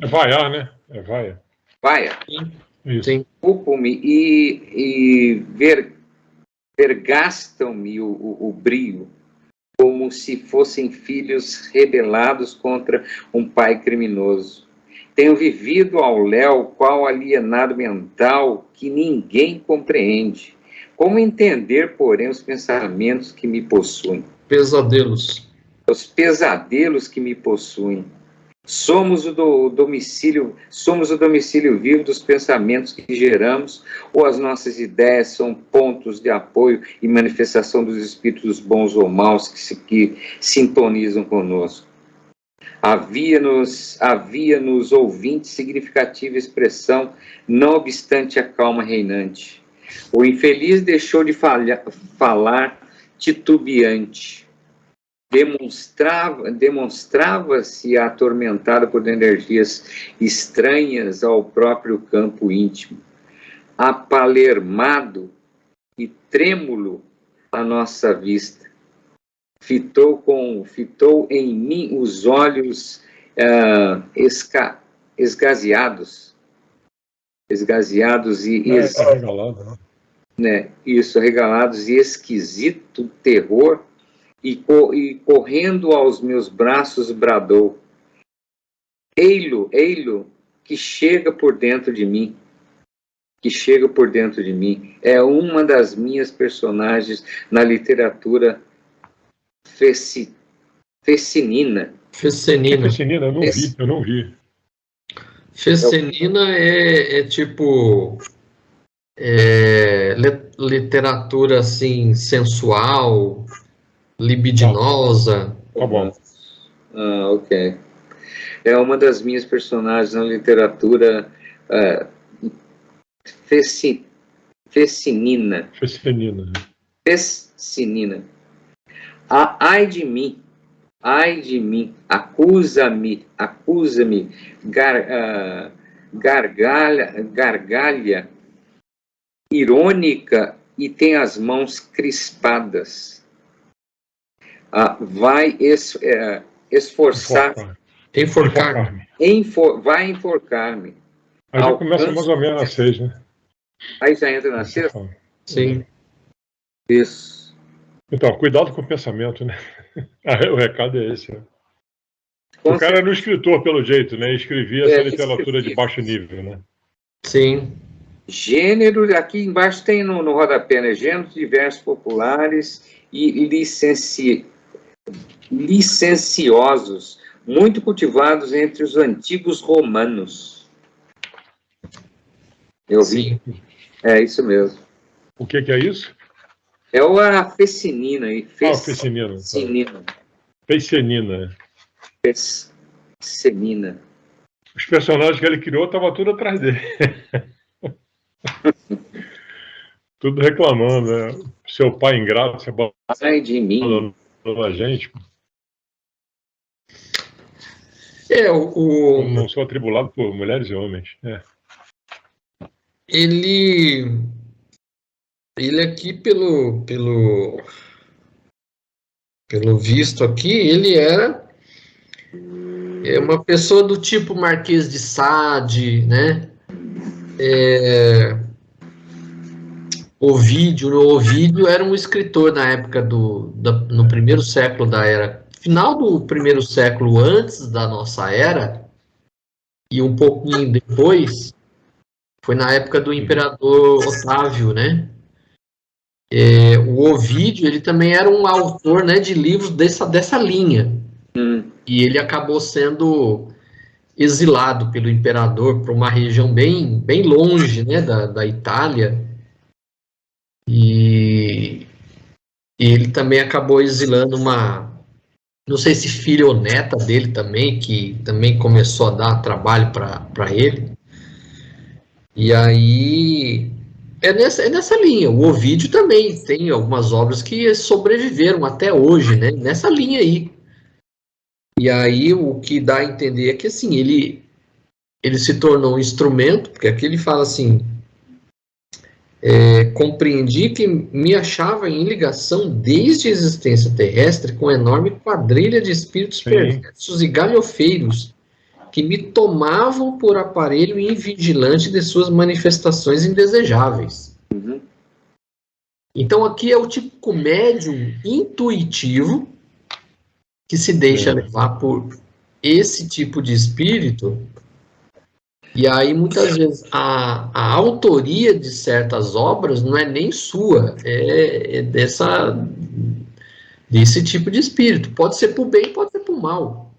É vaiar, né? É vaia. Vaia. Isso. Apupam-me e vergastam-me o brio, como se fossem filhos rebelados contra um pai criminoso. Tenho vivido ao léu qual alienado mental que ninguém compreende. Como entender, porém, os pensamentos que me possuem? Pesadelos. Os pesadelos que me possuem. Somos o domicílio vivo dos pensamentos que geramos, ou as nossas ideias são pontos de apoio e manifestação dos espíritos bons ou maus que sintonizam conosco? Havia nos ouvintes significativa expressão, não obstante a calma reinante. O infeliz deixou de falar titubeante. Demonstrava-se atormentado por energias estranhas ao próprio campo íntimo, apalermado e trêmulo à nossa vista. Fitou em mim os olhos esgazeados e arregalado, né? Isso, arregalados e esquisito terror. E correndo aos meus braços bradou: Ei-lo, que chega por dentro de mim. É uma das minhas personagens na literatura fescenina. Fescenina, eu não vi. Fescenina é tipo literatura assim sensual, libidinosa. Tá bom. Ok. É uma das minhas personagens na literatura fescenina. Ai de mim, acusa-me, gargalha, irônica e tem as mãos crispadas. Vai Enforcar-me. Vai enforcar-me. Aí já começa mais ou menos às 6, né? Aí já entra na sexta? Sim. Isso. Então, cuidado com o pensamento, né? O recado é esse, né? O cara era um escritor, pelo jeito, né? Escrevia essa literatura de baixo nível, né? Sim. Gênero, aqui embaixo tem no rodapé, né? Gêneros diversos populares e licenciosos, muito cultivados entre os antigos romanos. Eu vi? Sim. É isso mesmo. O que é isso? É a fescenina. Fescenina. Fescenina. Os personagens que ele criou estavam tudo atrás dele. Tudo reclamando, né? Seu pai ingrato, você Sai de mim. A gente. Não sou atribulado por mulheres e homens. Ele aqui, pelo visto aqui, ele era uma pessoa do tipo Marquês de Sade, né? Ovídio era um escritor na época no primeiro século da era, final do primeiro século antes da nossa era, e um pouquinho depois, foi na época do imperador Otávio, né? O Ovídio, ele também era um autor, né, de livros dessa linha. E ele acabou sendo exilado pelo imperador para uma região bem, bem longe, né, da Itália. E ele também acabou exilando não sei se filha ou neta dele também, que também começou a dar trabalho para ele. E aí é nessa linha. O Ovídio também tem algumas obras que sobreviveram até hoje, né? Nessa linha aí. E aí o que dá a entender é que assim, ele se tornou um instrumento, porque aqui ele fala assim: compreendi que me achava em ligação desde a existência terrestre com enorme quadrilha de espíritos perversos e galhofeiros que me tomavam por aparelho invigilante de suas manifestações indesejáveis. Então aqui é o típico médium intuitivo que se deixa levar por esse tipo de espírito. E aí, muitas vezes, a autoria de certas obras não é nem sua, é desse tipo de espírito. Pode ser para o bem, pode ser para o mal.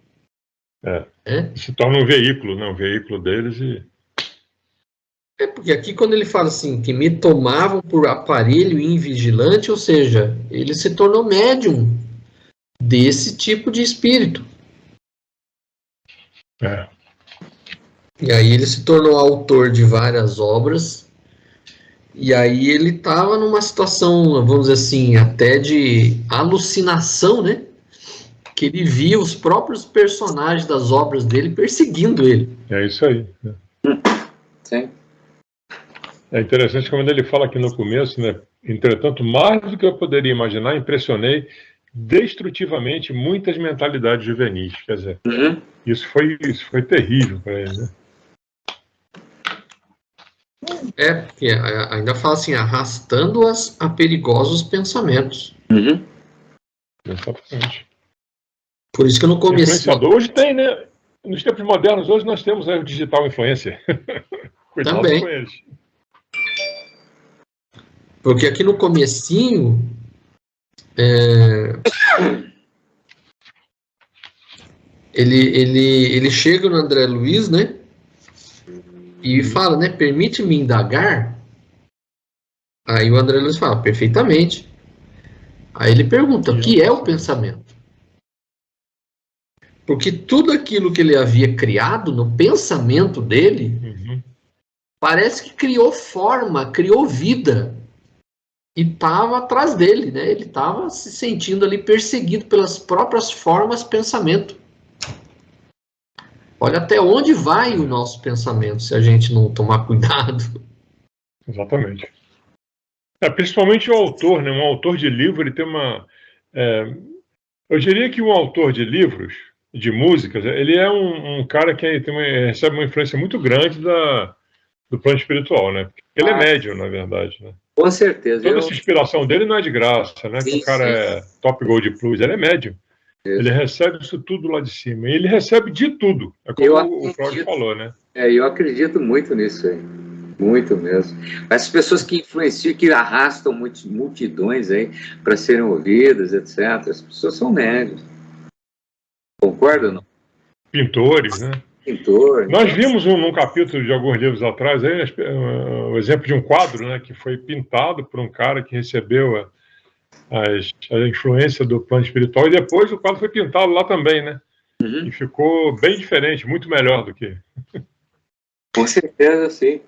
Se torna um veículo, né? Um veículo deles. Porque aqui, quando ele fala assim, que me tomavam por aparelho invigilante, ou seja, ele se tornou médium desse tipo de espírito. E aí ele se tornou autor de várias obras, e aí ele estava numa situação, vamos dizer assim, até de alucinação, né? Que ele via os próprios personagens das obras dele perseguindo ele. É isso aí. Sim. É interessante quando ele fala aqui no começo, né? Entretanto, mais do que eu poderia imaginar, impressionei destrutivamente muitas mentalidades juvenis. Quer dizer, isso foi terrível para ele, né? Porque ainda fala assim, arrastando-as a perigosos pensamentos. Exatamente. Por isso que no começo... Hoje tem, né? Nos tempos modernos, hoje nós temos o digital influencer. Cuidado também. Com eles. Porque aqui no comecinho... Ele chega no André Luiz, né? E fala, né? Permite-me indagar? Aí o André Luiz fala, perfeitamente. Aí ele pergunta, o que é o pensamento? Porque tudo aquilo que ele havia criado no pensamento dele, parece que criou forma, criou vida. E estava atrás dele, né? Ele estava se sentindo ali perseguido pelas próprias formas pensamento. Olha até onde vai o nosso pensamento, se a gente não tomar cuidado. Exatamente. Principalmente o autor, né? Um autor de livro, ele tem uma... eu diria que um autor de livros, de músicas, ele é um cara que recebe uma influência muito grande do plano espiritual, né? Porque ele é médium, na verdade, né? Com certeza. Toda essa inspiração dele não é de graça, né? Que o cara é top gold plus, ele é médium. Ele recebe isso tudo lá de cima. E ele recebe de tudo. É como o Cláudio falou, né? Eu acredito muito nisso aí. Muito mesmo. As pessoas que influenciam, que arrastam multidões aí para serem ouvidas, etc. As pessoas são médios. Concorda ou não? Pintores, né? Nós vimos num capítulo de alguns livros atrás aí, o exemplo de um quadro, né, que foi pintado por um cara que recebeu a influência do plano espiritual, e depois o quadro foi pintado lá também, né? E ficou bem diferente, muito melhor do que... Com certeza, sim.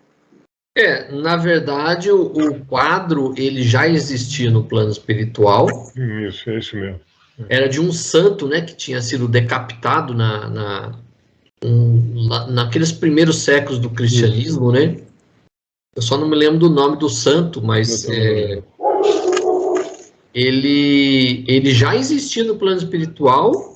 Na verdade, o quadro, ele já existia no plano espiritual. Isso, é isso mesmo. Era de um santo, né, que tinha sido decapitado naqueles primeiros séculos do cristianismo, né? Eu só não me lembro do nome do santo, mas ele já existia no plano espiritual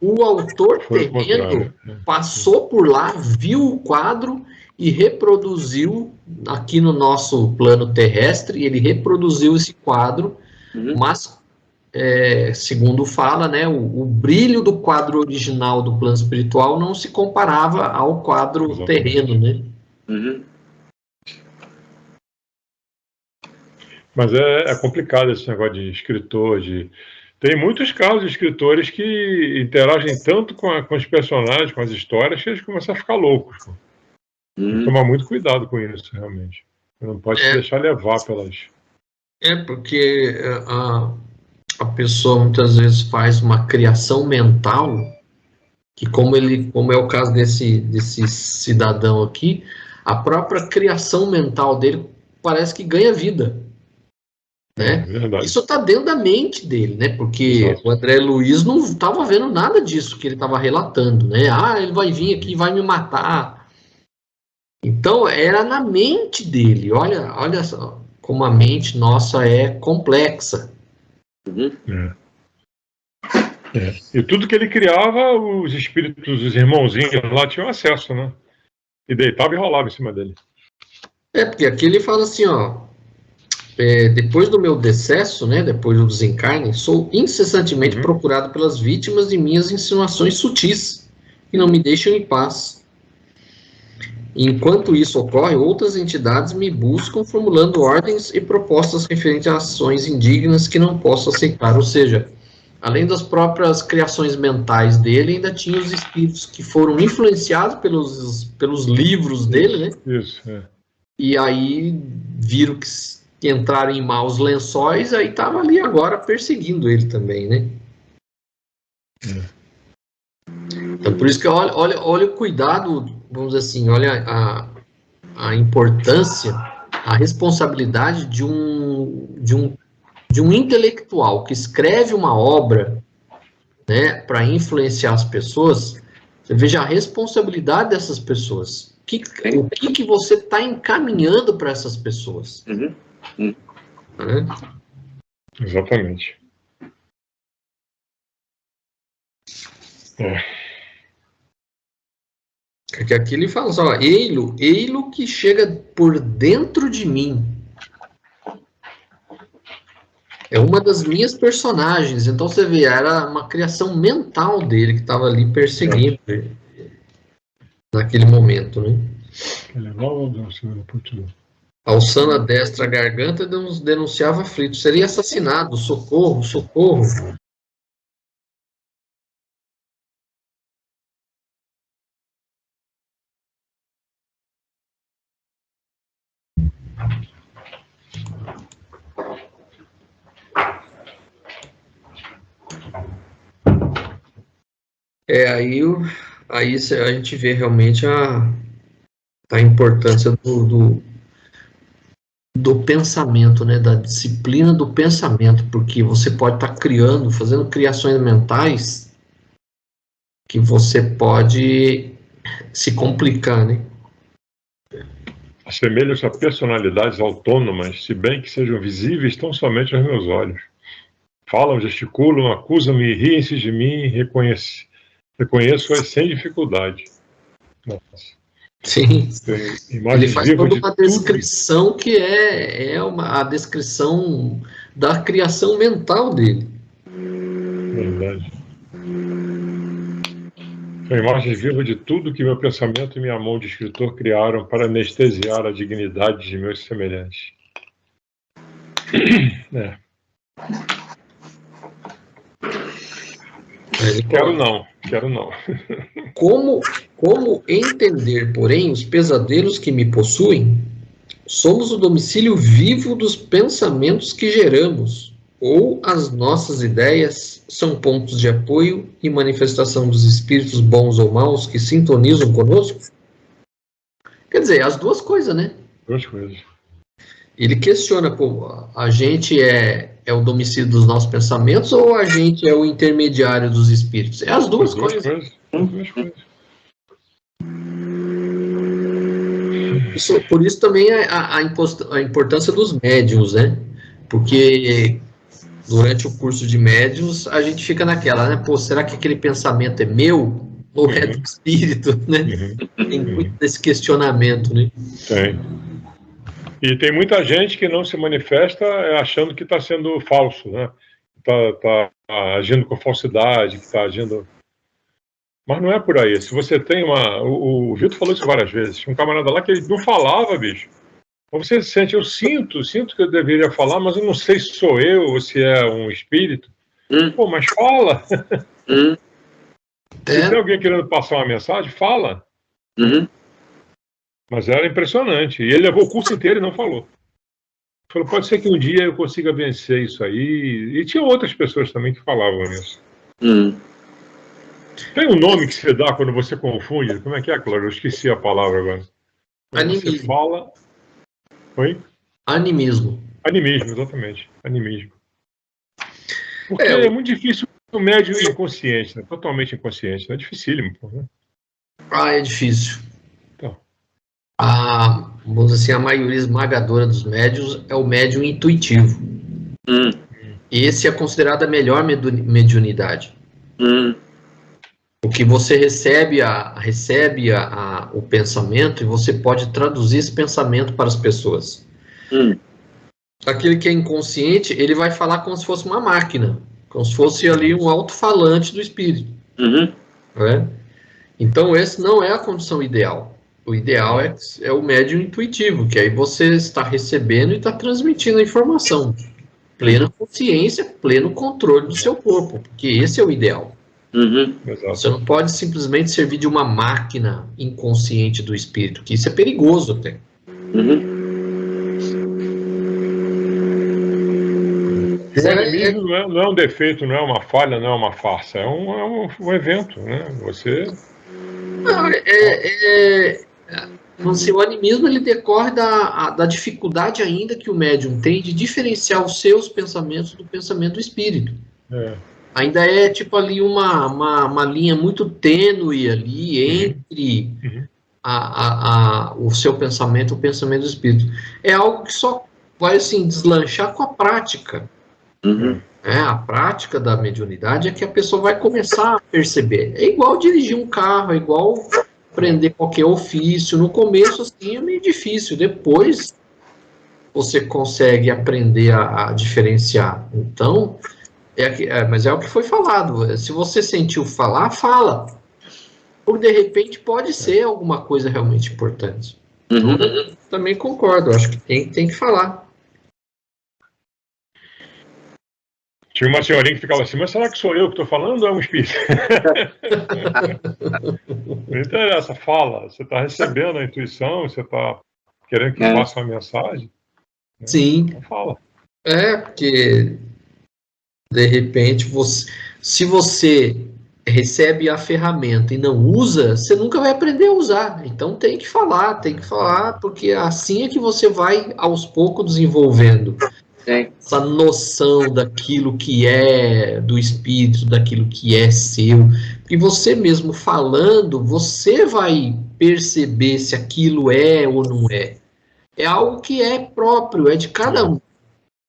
O autor terreno passou por lá, viu o quadro e reproduziu aqui no nosso plano terrestre, ele reproduziu esse quadro, mas, segundo fala, né, o brilho do quadro original do plano espiritual não se comparava ao quadro terreno, né? Mas é complicado esse negócio de escritor, Tem muitos casos de escritores que interagem tanto com os personagens, com as histórias, que eles começam a ficar loucos. Tem que tomar muito cuidado com isso, realmente. Você não pode se deixar levar pelas... Porque a pessoa muitas vezes faz uma criação mental, que como é o caso desse cidadão aqui, a própria criação mental dele parece que ganha vida. Né? Isso está dentro da mente dele, né? Porque o André Luiz não estava vendo nada disso que ele estava relatando, né? Ele vai vir aqui e vai me matar. Então era na mente dele. Olha só como a mente nossa é complexa. E tudo que ele criava, os espíritos, os irmãozinhos lá tinham acesso, né? E deitava e rolava em cima dele. Porque aqui ele fala assim, ó. Depois do meu decesso, né, depois do desencarne, sou incessantemente procurado pelas vítimas de minhas insinuações sutis, que não me deixam em paz. Enquanto isso ocorre, outras entidades me buscam formulando ordens e propostas referentes a ações indignas que não posso aceitar. Ou seja, além das próprias criações mentais dele, ainda tinha os espíritos que foram influenciados pelos livros dele, né? E aí viram que entraram em maus lençóis, aí estava ali agora perseguindo ele também, né? Então, por isso que olha o cuidado, vamos dizer assim, olha a importância, a responsabilidade de um intelectual que escreve uma obra, né, para influenciar as pessoas. Você veja a responsabilidade dessas pessoas. O que você está encaminhando para essas pessoas? Exatamente. Porque aqui ele fala só, ei-lo que chega por dentro de mim. É uma das minhas personagens. Então você vê, era uma criação mental dele que estava ali perseguindo ele naquele momento, né? Alçando a destra a garganta, denunciava aflito. Seria assassinado, socorro, socorro. Aí a gente vê realmente a importância do pensamento, né, da disciplina do pensamento, porque você pode estar fazendo criações mentais que você pode se complicar, né? Assemelham-se a personalidades autônomas, se bem que sejam visíveis tão somente aos meus olhos. Falam, gesticulam, acusam-me, riem-se de mim, reconheço-as sem dificuldade. Nossa. Sim, ele faz toda uma descrição que é a descrição da criação mental dele. Verdade. São imagens vivas de tudo que meu pensamento e minha mão de escritor criaram para anestesiar a dignidade de meus semelhantes. Quero não. Como entender, porém, os pesadelos que me possuem? Somos o domicílio vivo dos pensamentos que geramos, ou as nossas ideias são pontos de apoio e manifestação dos espíritos bons ou maus que sintonizam conosco? Quer dizer, as duas coisas, né? Duas coisas. Ele questiona, a gente é o domicílio dos nossos pensamentos ou a gente é o intermediário dos espíritos? É as duas coisas. Por isso também a importância dos médiuns, né? Porque durante o curso de médiuns, a gente fica naquela, né? Pô, será que aquele pensamento é meu ou é do espírito, né? Tem muito desse questionamento, né? Tem. E tem muita gente que não se manifesta achando que está sendo falso, né? Tá agindo com falsidade, que está agindo... Mas não é por aí. Se você tem uma... O Vitor falou isso várias vezes. Tinha um camarada lá que ele não falava, bicho. Você sente, eu sinto que eu deveria falar, mas eu não sei se sou eu ou se é um espírito. Pô, mas fala. Se tem alguém querendo passar uma mensagem, fala. Mas era impressionante. E ele levou o curso inteiro e não falou. Falou, pode ser que um dia eu consiga vencer isso aí. E tinha outras pessoas também que falavam isso. Tem um nome que se dá quando você confunde? Como é que é, Cláudio? Eu esqueci a palavra agora. Animismo. Você fala... Oi? Animismo. Animismo, exatamente. Animismo. Porque é muito difícil o médium inconsciente, né? Totalmente inconsciente. É dificílimo, pô, né? É difícil. Então. Vamos dizer assim, a maioria esmagadora dos médiuns é o médium intuitivo. Esse é considerado a melhor mediunidade. Porque você recebe o pensamento e você pode traduzir esse pensamento para as pessoas. Aquele que é inconsciente, ele vai falar como se fosse uma máquina, como se fosse ali um alto-falante do espírito. Né? Então, esse não é a condição ideal. O ideal é o médium intuitivo, que aí você está recebendo e está transmitindo a informação. Plena consciência, pleno controle do seu corpo, porque esse é o ideal. Você não pode simplesmente servir de uma máquina inconsciente do espírito, que isso é perigoso até. O animismo não é um defeito, não é uma falha, não é uma farsa, é um evento, né? Você... O animismo ele decorre da dificuldade ainda que o médium tem de diferenciar os seus pensamentos do pensamento do espírito. Ainda é tipo ali uma linha muito tênue ali entre o seu pensamento e o pensamento do espírito. É algo que só vai assim deslanchar com a prática. A prática da mediunidade é que a pessoa vai começar a perceber. É igual dirigir um carro, é igual aprender qualquer ofício. No começo, assim, é meio difícil. Depois, você consegue aprender a diferenciar. Então, mas é o que foi falado. Se você sentiu falar, fala. Porque, de repente, pode ser alguma coisa realmente importante. Então, também concordo. Acho que tem que falar. Tinha uma senhorinha que ficava assim, mas será que sou eu que estou falando ou é um espírito? Não interessa, fala. Você está recebendo a intuição, você está querendo que passe uma mensagem. Né? Sim. Então fala. Porque, de repente, se você recebe a ferramenta e não usa, você nunca vai aprender a usar. Então tem que falar, porque assim é que você vai, aos poucos, desenvolvendo essa noção daquilo que é do espírito, daquilo que é seu. E você mesmo falando, você vai perceber se aquilo é ou não é. É algo que é próprio, é de cada um.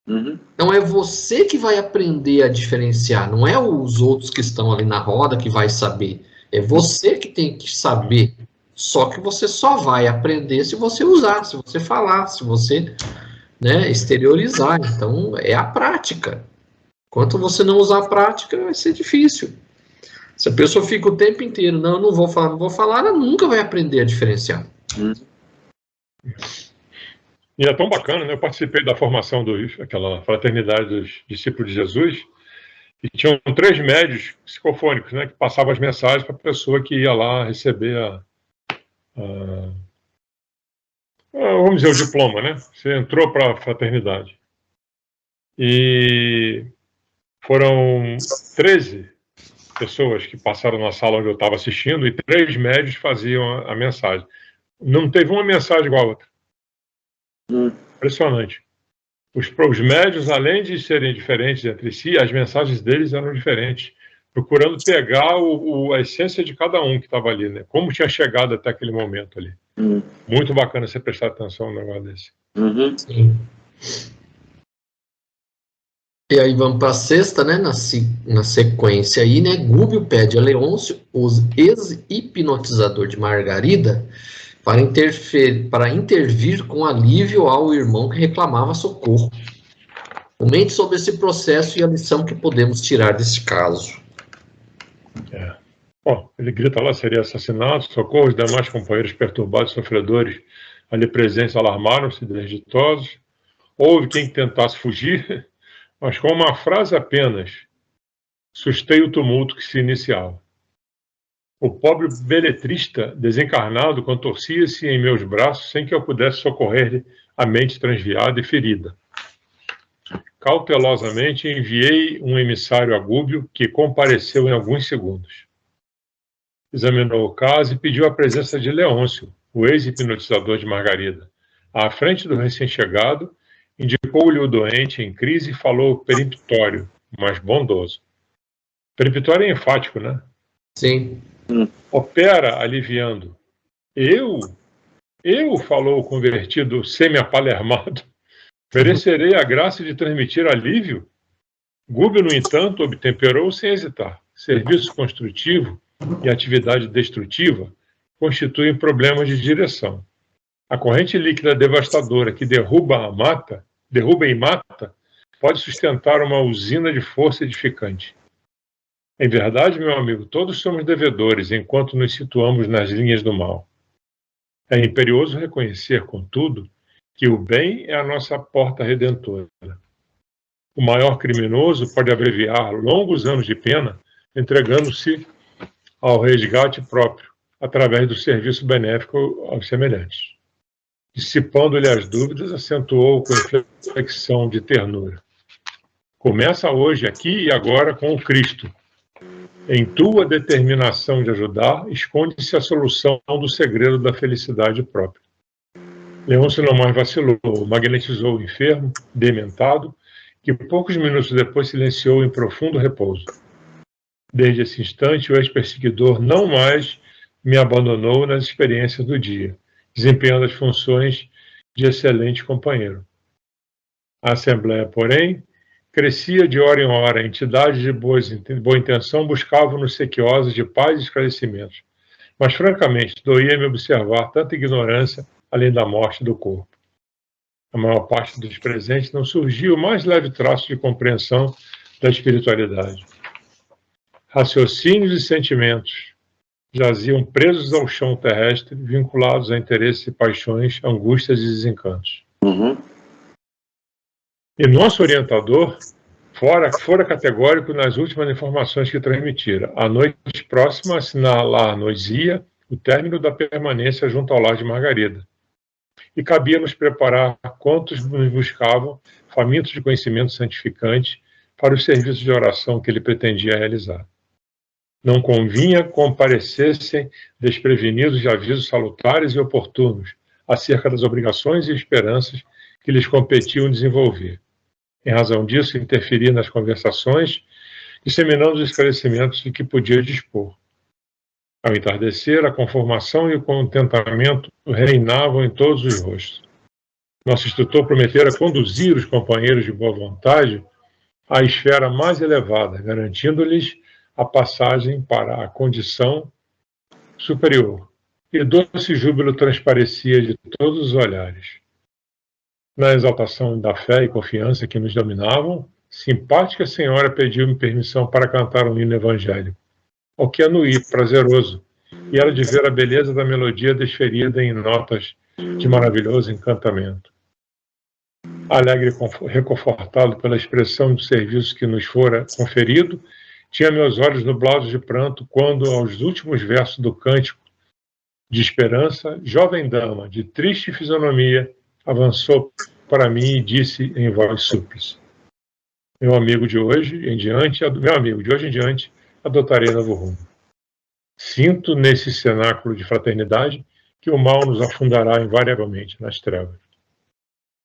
Então é você que vai aprender a diferenciar, não é os outros que estão ali na roda que vai saber. É você que tem que saber. Só que você só vai aprender se você usar, se você falar, se você exteriorizar. Então é a prática. Enquanto você não usar a prática, vai ser difícil. Se a pessoa fica o tempo inteiro, não vou falar, ela nunca vai aprender a diferenciar. E é tão bacana, né? Eu participei da formação aquela fraternidade dos discípulos de Jesus, e tinham 3 médios psicofônicos, né? Que passavam as mensagens para a pessoa que ia lá receber vamos dizer, o diploma, né? Você entrou para a fraternidade. E foram 13 pessoas que passaram na sala onde eu estava assistindo, e 3 médios faziam a mensagem. Não teve uma mensagem igual a outra. Impressionante. Os médios, além de serem diferentes entre si, as mensagens deles eram diferentes, procurando pegar a essência de cada um que estava ali, né? Como tinha chegado até aquele momento ali. Muito bacana você prestar atenção num negócio desse. Sim. E aí vamos para a sexta, né? Na sequência aí, né? Gúbio pede a Leôncio, o ex-hipnotizador de Margarida, para intervir com alívio ao irmão que reclamava socorro. Comente sobre esse processo e a lição que podemos tirar desse caso. Bom, ele grita lá, seria assassinato, socorro, os demais companheiros perturbados e sofredores ali presentes alarmaram-se, desditosos. Houve quem tentasse fugir, mas com uma frase apenas, sustei o tumulto que se iniciava. O pobre beletrista, desencarnado, contorcia-se em meus braços sem que eu pudesse socorrer-lhe a mente transviada e ferida. Cautelosamente enviei um emissário a Gúbio, que compareceu em alguns segundos. Examinou o caso e pediu a presença de Leôncio, o ex-hipnotizador de Margarida. À frente do recém-chegado, indicou-lhe o doente em crise e falou peremptório, mas bondoso. Peremptório é enfático, né? Sim. Opera aliviando. Eu, falou o convertido semi-apalermado, merecerei a graça de transmitir alívio? Gúbio, no entanto, obtemperou sem hesitar. Serviço construtivo e atividade destrutiva constituem problemas de direção. A corrente líquida devastadora que derruba e mata, pode sustentar uma usina de força edificante. Em verdade, meu amigo, todos somos devedores enquanto nos situamos nas linhas do mal. É imperioso reconhecer, contudo, que o bem é a nossa porta redentora. O maior criminoso pode abreviar longos anos de pena entregando-se ao resgate próprio, através do serviço benéfico aos semelhantes. Dissipando-lhe as dúvidas, acentuou com inflexão de ternura. Começa hoje, aqui e agora, com o Cristo. Em tua determinação de ajudar, esconde-se a solução do segredo da felicidade própria. Leôncio não mais vacilou, magnetizou o enfermo, dementado, que poucos minutos depois silenciou em profundo repouso. Desde esse instante, o ex-perseguidor não mais me abandonou nas experiências do dia, desempenhando as funções de excelente companheiro. A Assembleia, porém, crescia de hora em hora, entidades de boa intenção buscavam-nos sequiosas de paz e esclarecimentos. Mas, francamente, doía-me observar tanta ignorância além da morte do corpo. A maior parte dos presentes não surgia o mais leve traço de compreensão da espiritualidade. Raciocínios e sentimentos jaziam presos ao chão terrestre, vinculados a interesses e paixões, angústias e desencantos. E nosso orientador fora categórico nas últimas informações que transmitira. A noite próxima assinalar-nos-ia o término da permanência junto ao lar de Margarida. E cabia nos preparar quantos nos buscavam, famintos de conhecimento santificante, para os serviços de oração que ele pretendia realizar. Não convinha comparecessem desprevenidos de avisos salutares e oportunos acerca das obrigações e esperanças que lhes competiam desenvolver. Em razão disso, interferia nas conversações, disseminando os esclarecimentos de que podia dispor. Ao entardecer, a conformação e o contentamento reinavam em todos os rostos. Nosso instrutor prometera conduzir os companheiros de boa vontade à esfera mais elevada, garantindo-lhes a passagem para a condição superior. E doce júbilo transparecia de todos os olhares. Na exaltação da fé e confiança que nos dominavam, simpática senhora pediu-me permissão para cantar um hino evangélico, ao que anuí, prazeroso, e era de ver a beleza da melodia desferida em notas de maravilhoso encantamento. Alegre e reconfortado pela expressão do serviço que nos fora conferido, tinha meus olhos nublados de pranto quando, aos últimos versos do cântico de esperança, jovem dama, de triste fisionomia, avançou para mim e disse em voz súplice: meu amigo de hoje em diante, adotarei novo rumo. Sinto nesse cenáculo de fraternidade que o mal nos afundará invariavelmente nas trevas.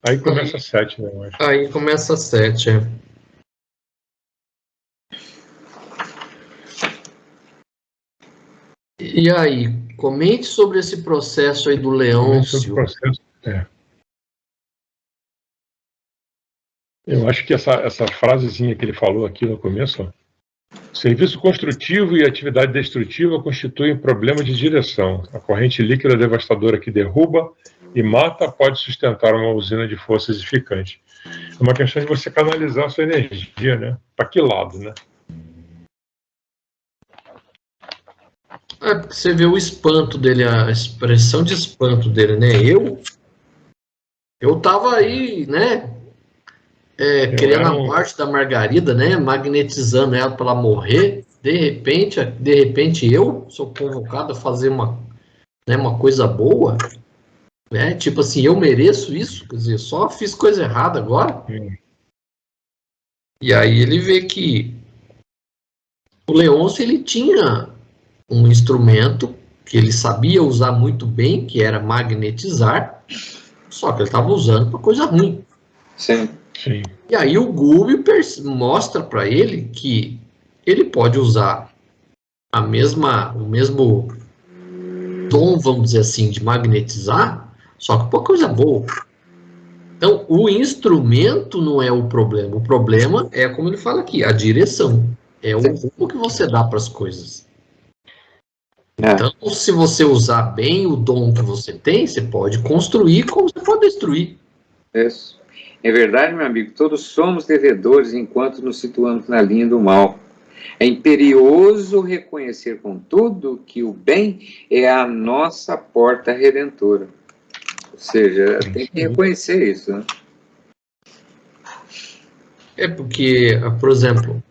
Aí começa a 7, né, eu acho. Aí começa a 7, é. E aí, comente sobre esse processo aí do Leôncio. Eu acho que essa frasezinha que ele falou aqui no começo, ó, serviço construtivo e atividade destrutiva constituem problema de direção. A corrente líquida devastadora que derruba e mata pode sustentar uma usina de força edificante. É uma questão de você canalizar a sua energia, né? Para que lado, né? Você vê o espanto dele, a expressão de espanto dele, né? Eu tava aí, né? Querendo a morte da Margarida, né? Magnetizando ela para ela morrer. De repente eu sou convocado a fazer uma coisa boa, né? Tipo assim, eu mereço isso, quer dizer, só fiz coisa errada agora. E aí ele vê que o Leôncio, ele tinha um instrumento que ele sabia usar muito bem, que era magnetizar, só que ele estava usando para coisa ruim. Sim. Sim. E aí o Gúbio mostra para ele que ele pode usar o mesmo tom, vamos dizer assim, de magnetizar, só que para coisa boa. Então, o instrumento não é o problema é, como ele fala aqui, a direção. É o rumo que você dá para as coisas. Então, se você usar bem o dom que você tem, você pode construir como você pode destruir. Isso. É verdade, meu amigo, todos somos devedores enquanto nos situamos na linha do mal. É imperioso reconhecer, contudo, que o bem é a nossa porta redentora. Ou seja, tem que reconhecer isso, né? É porque, por exemplo,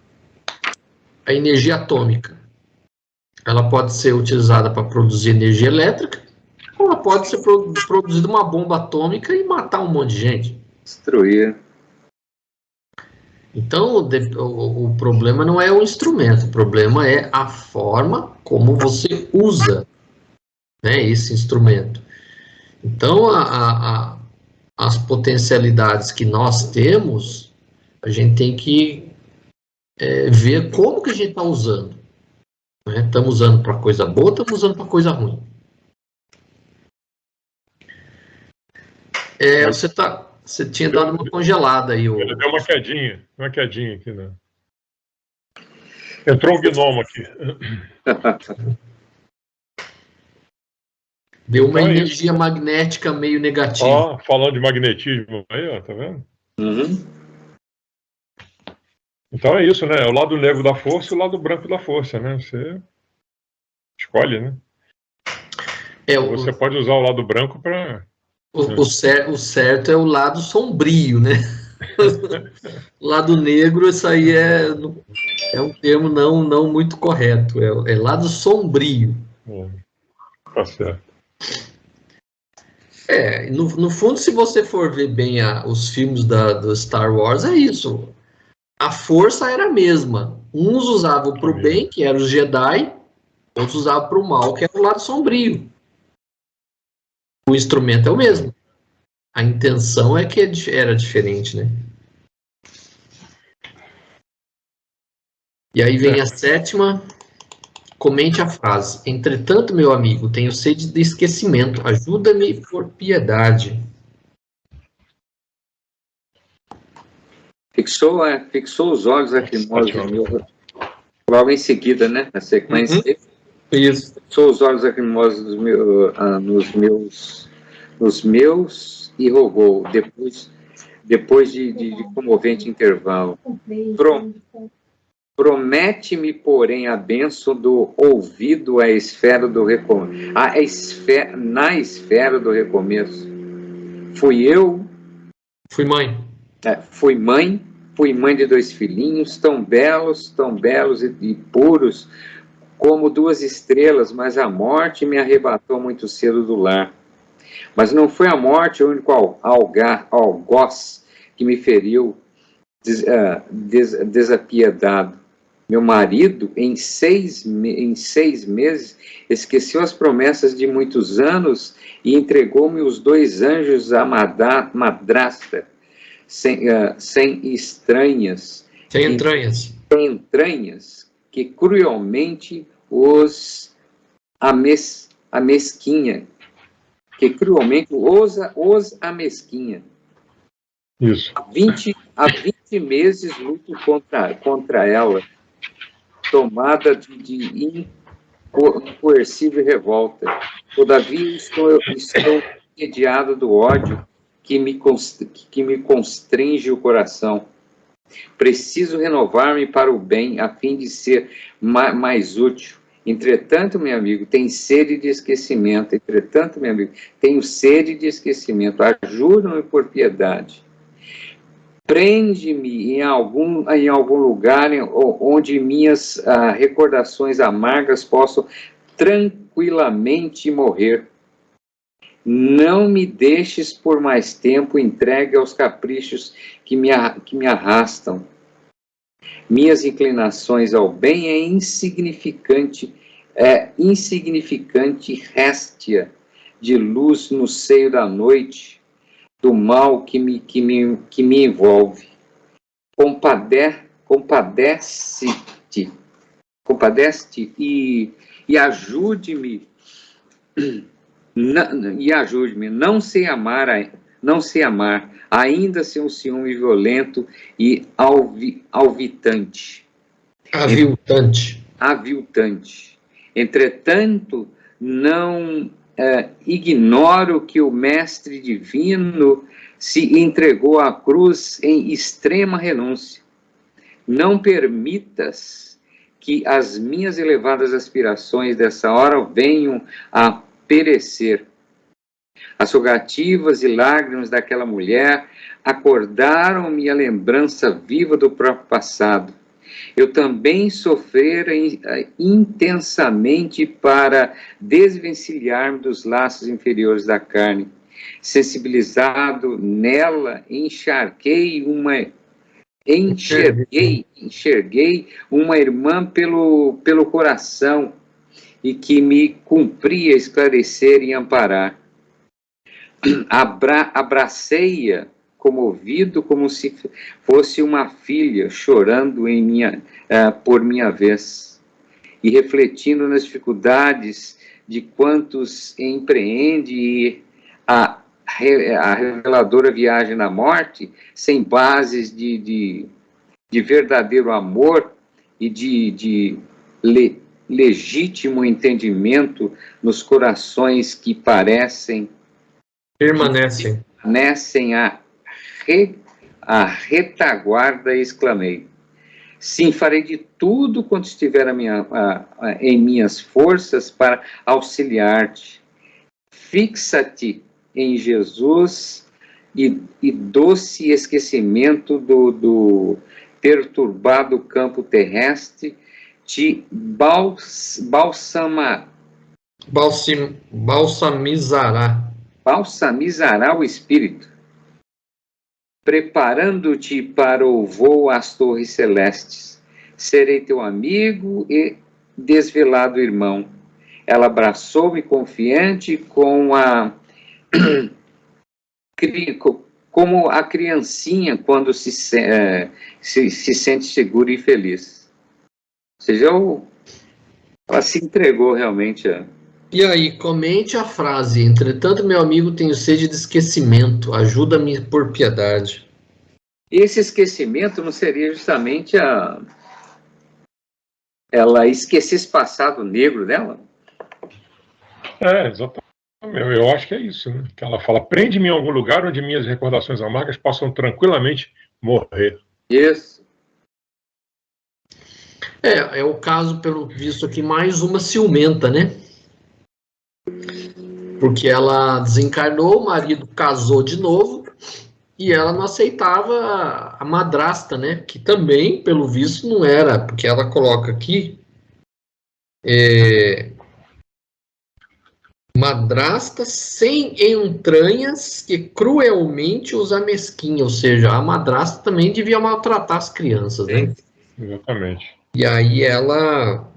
a energia atômica, ela pode ser utilizada para produzir energia elétrica, ou ela pode ser produzida uma bomba atômica e matar um monte de gente. Destruir. Então, o problema não é o instrumento, o problema é a forma como você usa, né, esse instrumento. Então, as potencialidades que nós temos, a gente tem que ver como que a gente está usando. Né? Estamos usando para coisa boa, estamos usando para coisa ruim. Você tinha dado uma congelada aí. Ele deu uma quedinha aqui, né? Entrou um gnomo aqui. Deu uma energia magnética meio negativa. Ó, falando de magnetismo aí, ó, tá vendo? Uhum. Então é isso, né? É o lado negro da força e o lado branco da força, né? Você escolhe, né? Você pode usar o lado branco para... O certo é o lado sombrio, né? O lado negro, isso aí é um termo não muito correto. É lado sombrio. Tá certo. No fundo, se você for ver bem os filmes do Star Wars, é isso. A força era a mesma. Uns usavam para o bem, que eram os Jedi, outros usavam para o mal, que era o lado sombrio. O instrumento é o mesmo. A intenção é que era diferente, né? E aí vem a sétima. Comente a frase. Entretanto, meu amigo, tenho sede de esquecimento. Ajuda-me por piedade. Fixou os olhos lacrimosos logo em seguida, né? Na sequência. Isso. Fixou os olhos lacrimosos nos meus e rogou, depois de comovente intervalo. Promete-me, porém, a bênção do ouvido à esfera do recomeço. Na esfera do recomeço. Fui mãe. Fui mãe de 2 filhinhos, tão belos e puros, como 2 estrelas, mas a morte me arrebatou muito cedo do lar. Mas não foi a morte o único algoz que me feriu desapiedado. Meu marido, em 6 meses, esqueceu as promessas de muitos anos e entregou-me os 2 anjos à madrasta, sem entranhas, que cruelmente os amesquinha. Que cruelmente os amesquinha. Isso. Há 20 meses luto contra ela, tomada de incoercível revolta. Todavia, estou entediado do ódio que me constringe o coração. Preciso renovar-me para o bem, a fim de ser mais útil. Entretanto, meu amigo, tenho sede de esquecimento. Entretanto, meu amigo, tenho sede de esquecimento. Ajuda-me por piedade. Prende-me em algum lugar onde minhas recordações amargas possam tranquilamente morrer. Não me deixes por mais tempo entregue aos caprichos que me arrastam. Minhas inclinações ao bem é insignificante réstia de luz no seio da noite, do mal que me envolve. Compadece-te e ajude-me. Ajude-me. Não sei amar, ainda sem um ciúme violento e aviltante. Entretanto, não ignoro que o Mestre Divino se entregou à cruz em extrema renúncia. Não permitas que as minhas elevadas aspirações dessa hora venham a perecer. As rogativas e lágrimas daquela mulher acordaram-me a lembrança viva do próprio passado. Eu também sofrera intensamente para desvencilhar-me dos laços inferiores da carne. Sensibilizado nela, enxerguei uma irmã pelo coração e que me cumpria esclarecer e amparar. Abracei-a comovido como se fosse uma filha chorando por minha vez e refletindo nas dificuldades de quantos empreende a reveladora viagem na morte sem bases de verdadeiro amor e de legítimo entendimento nos corações que permanecem a retaguarda, exclamei. Sim, farei de tudo quanto estiver em minhas forças para auxiliar-te. Fixa-te em Jesus e doce esquecimento do perturbado campo terrestre te balsamizará o espírito, preparando-te para o voo às torres celestes. Serei teu amigo e desvelado irmão. Ela abraçou-me confiante como a criancinha quando se sente segura e feliz. Ou seja, ela se entregou realmente a... E aí, comente a frase: entretanto, meu amigo, tenho sede de esquecimento, ajuda-me por piedade. Esse esquecimento não seria justamente ela esquecer esse passado negro dela? Exatamente. Eu acho que é isso, né? Que ela fala: prende-me em algum lugar onde minhas recordações amargas possam tranquilamente morrer. Isso. É o caso, pelo visto aqui, mais uma ciumenta, né? Porque ela desencarnou, o marido casou de novo e ela não aceitava a madrasta, né? Que também, pelo visto, não era, porque ela coloca aqui madrasta sem entranhas que cruelmente os amesquinha, ou seja, a madrasta também devia maltratar as crianças, né? Exatamente. E aí ela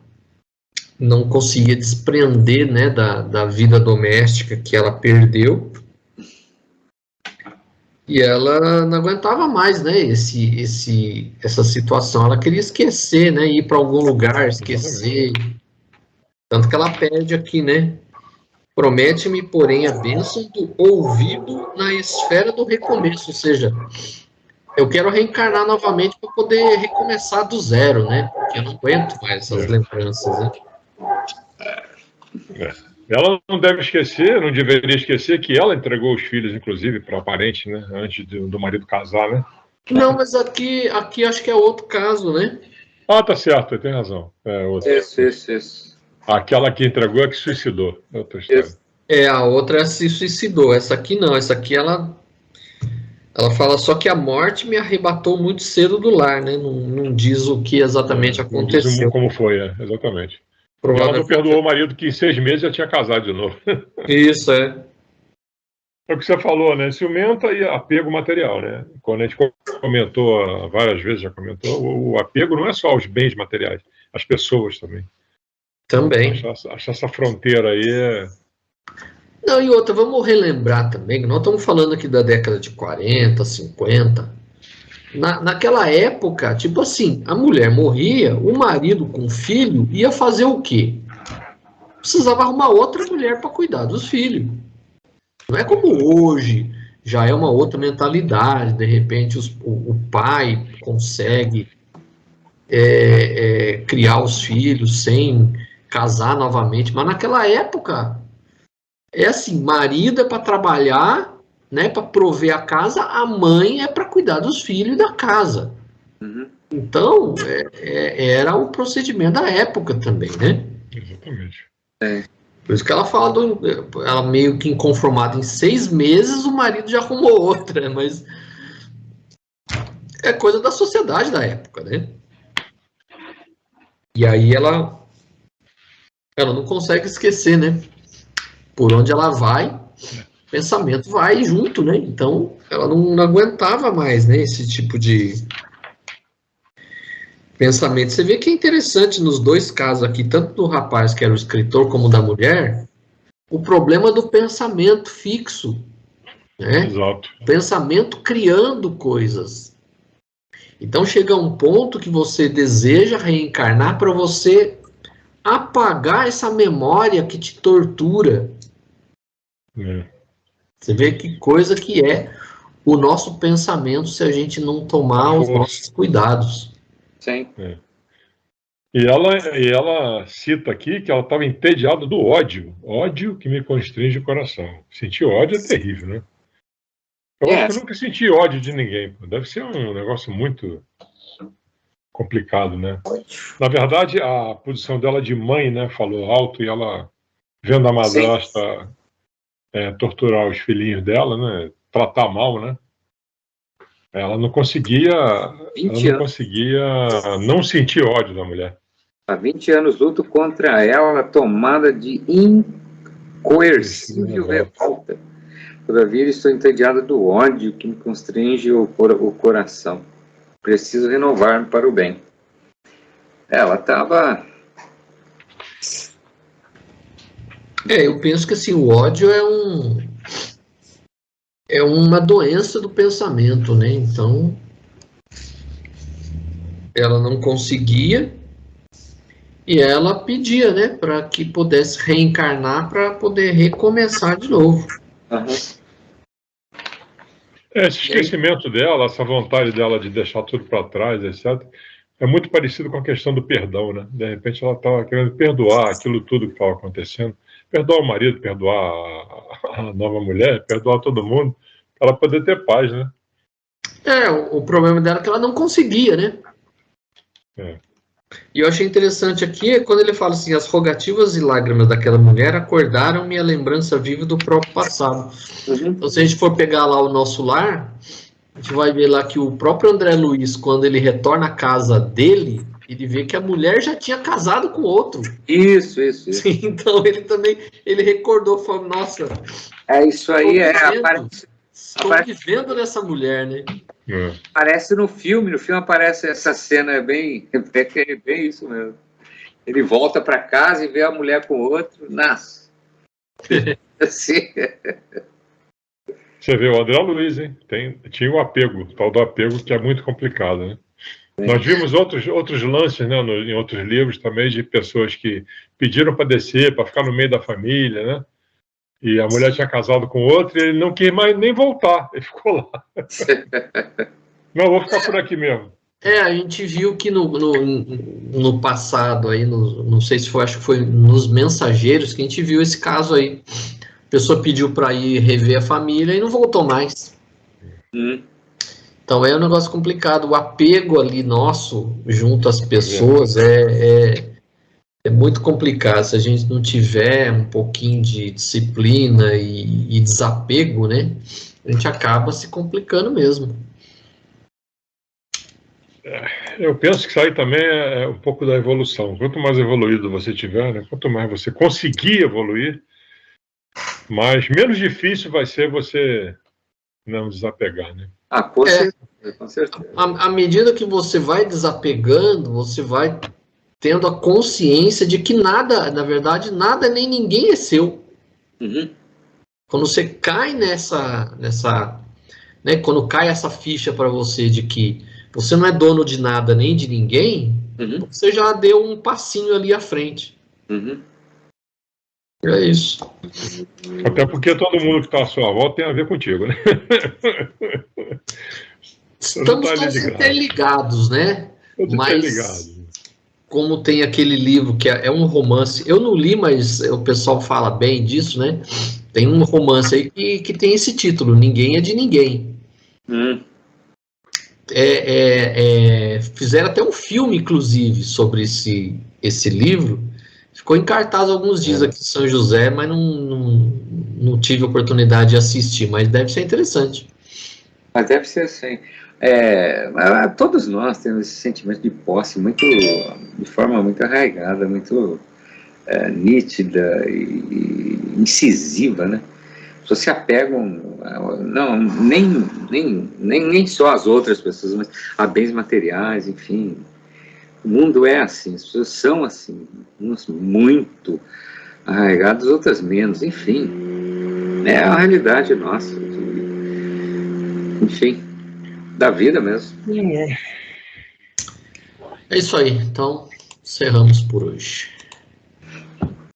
não conseguia desprender, né, da vida doméstica que ela perdeu, e ela não aguentava mais, né, essa situação. Ela queria esquecer, né, ir para algum lugar, esquecer. Tanto que ela pede aqui, né, promete-me, porém, a bênção do ouvido na esfera do recomeço, ou seja, Eu quero reencarnar novamente para poder recomeçar do zero, né? Porque eu não aguento mais essas lembranças, né? Ela não deve esquecer, não deveria esquecer que ela entregou os filhos, inclusive, para a parente, né? Antes do marido casar, né? Não, mas aqui acho que é outro caso, né? Ah, tá certo, tem razão. Isso. Aquela que entregou é que suicidou. É outra história. A outra se suicidou. Essa aqui não. Essa aqui ela fala só que a morte me arrebatou muito cedo do lar, né? Não diz o que exatamente aconteceu. Não diz como foi, exatamente. E ela não perdoou o marido que em 6 meses já tinha casado de novo. Isso, é. É o que você falou, né? Ciumenta e apego material, né? Quando a gente comentou, várias vezes já comentou, o apego não é só aos bens materiais, as pessoas também. Também. Achar essa fronteira aí Não, e outra, vamos relembrar também, nós estamos falando aqui da década de 40, 50. Naquela época, tipo assim, a mulher morria, o marido com filho ia fazer o quê? Precisava arrumar outra mulher para cuidar dos filhos. Não é como hoje, já é uma outra mentalidade, de repente o pai consegue criar os filhos sem casar novamente, mas naquela época é assim, marido é para trabalhar, né, para prover a casa, a mãe é para cuidar dos filhos e da casa. Uhum. Então, era o procedimento da época também, né? Exatamente. Por isso que ela fala, ela meio que inconformada, em 6 meses o marido já arrumou outra, mas é coisa da sociedade da época, né? E aí ela não consegue esquecer, né? Por onde ela vai, o pensamento vai junto, né? Então, ela não aguentava mais, né? Esse tipo de pensamento. Você vê que é interessante nos dois casos aqui, tanto do rapaz que era o escritor, como da mulher, o problema do pensamento fixo, né? Exato. O pensamento criando coisas. Então, chega um ponto que você deseja reencarnar para você apagar essa memória que te tortura. Você vê que coisa que é o nosso pensamento se a gente não tomar os nossos cuidados. Sim. E ela cita aqui que ela estava entediada do ódio. Ódio que me constringe o coração. Sentir ódio é terrível, né? Eu acho que eu nunca senti ódio de ninguém. Deve ser um negócio muito complicado, né? Na verdade, a posição dela de mãe, né, falou alto, e ela, vendo a madrasta torturar os filhinhos dela, né, tratar mal, né? Ela não conseguia não sentir ódio da mulher. Há 20 anos luto contra ela na tomada de incoercível revolta. Todavia estou entediado do ódio que me constringe o coração. Preciso renovar-me para o bem. Ela estava... Eu penso que assim, o ódio é uma doença do pensamento, né? Então, ela não conseguia e ela pedia, né, para que pudesse reencarnar para poder recomeçar de novo. Uhum. Esse esquecimento dela, essa vontade dela de deixar tudo para trás, etc., é muito parecido com a questão do perdão, né? De repente ela estava querendo perdoar aquilo tudo que estava acontecendo, perdoar o marido, perdoar a nova mulher, perdoar todo mundo, para ela poder ter paz, né? O problema dela é que ela não conseguia, né? E eu achei interessante aqui, quando ele fala assim, as rogativas e lágrimas daquela mulher acordaram minha lembrança viva do próprio passado. Uhum. Então, se a gente for pegar lá o nosso lar, a gente vai ver lá que o próprio André Luiz, quando ele retorna à casa dele, ele vê que a mulher já tinha casado com outro. Isso. Sim, então ele também, ele recordou, falou, nossa... isso aí, estou vivendo nessa mulher, né? Aparece no filme aparece essa cena, é bem isso mesmo. Ele volta para casa e vê a mulher com outro, nasce. Assim. Você vê, o André Luiz, hein? Tinha o apego, o tal do apego, que é muito complicado, né? Nós vimos outros lances, né, em outros livros também, de pessoas que pediram para descer, para ficar no meio da família, né? E a mulher tinha casado com outro e ele não quis mais nem voltar, ele ficou lá. Não, vou ficar por aqui mesmo. A gente viu que no passado, aí, não sei se foi, acho que foi nos Mensageiros, que a gente viu esse caso aí. A pessoa pediu para ir rever a família e não voltou mais. Então é um negócio complicado. O apego ali nosso, junto às pessoas, é muito complicado. Se a gente não tiver um pouquinho de disciplina e desapego, né? A gente acaba se complicando mesmo. Eu penso que isso aí também é um pouco da evolução. Quanto mais evoluído você tiver, né, quanto mais você conseguir evoluir, menos difícil vai ser você não desapegar, né? Com certeza. À medida que você vai desapegando, você vai tendo a consciência de que nada, na verdade, nada nem ninguém é seu. Quando você cai nessa né, quando cai essa ficha para você de que você não é dono de nada nem de ninguém, você já deu um passinho ali à frente. É isso. Até porque todo mundo que está à sua volta tem a ver contigo, né? Estamos todos interligados, né? Mas como tem aquele livro que é um romance, eu não li, mas o pessoal fala bem disso, né? Tem um romance aí que tem esse título, Ninguém é de Ninguém. Fizeram até um filme, inclusive, sobre esse livro. Ficou em cartaz alguns dias aqui em São José, mas não tive oportunidade de assistir, mas deve ser interessante. Mas deve ser assim. Todos nós temos esse sentimento de posse de forma muito arraigada, muito nítida e incisiva, né? As pessoas se apegam, nem só às outras pessoas, mas a bens materiais, enfim. O mundo é assim, as pessoas são assim, umas muito arraigadas, outras menos, enfim. É a realidade nossa, enfim, da vida mesmo. É isso aí, então encerramos por hoje.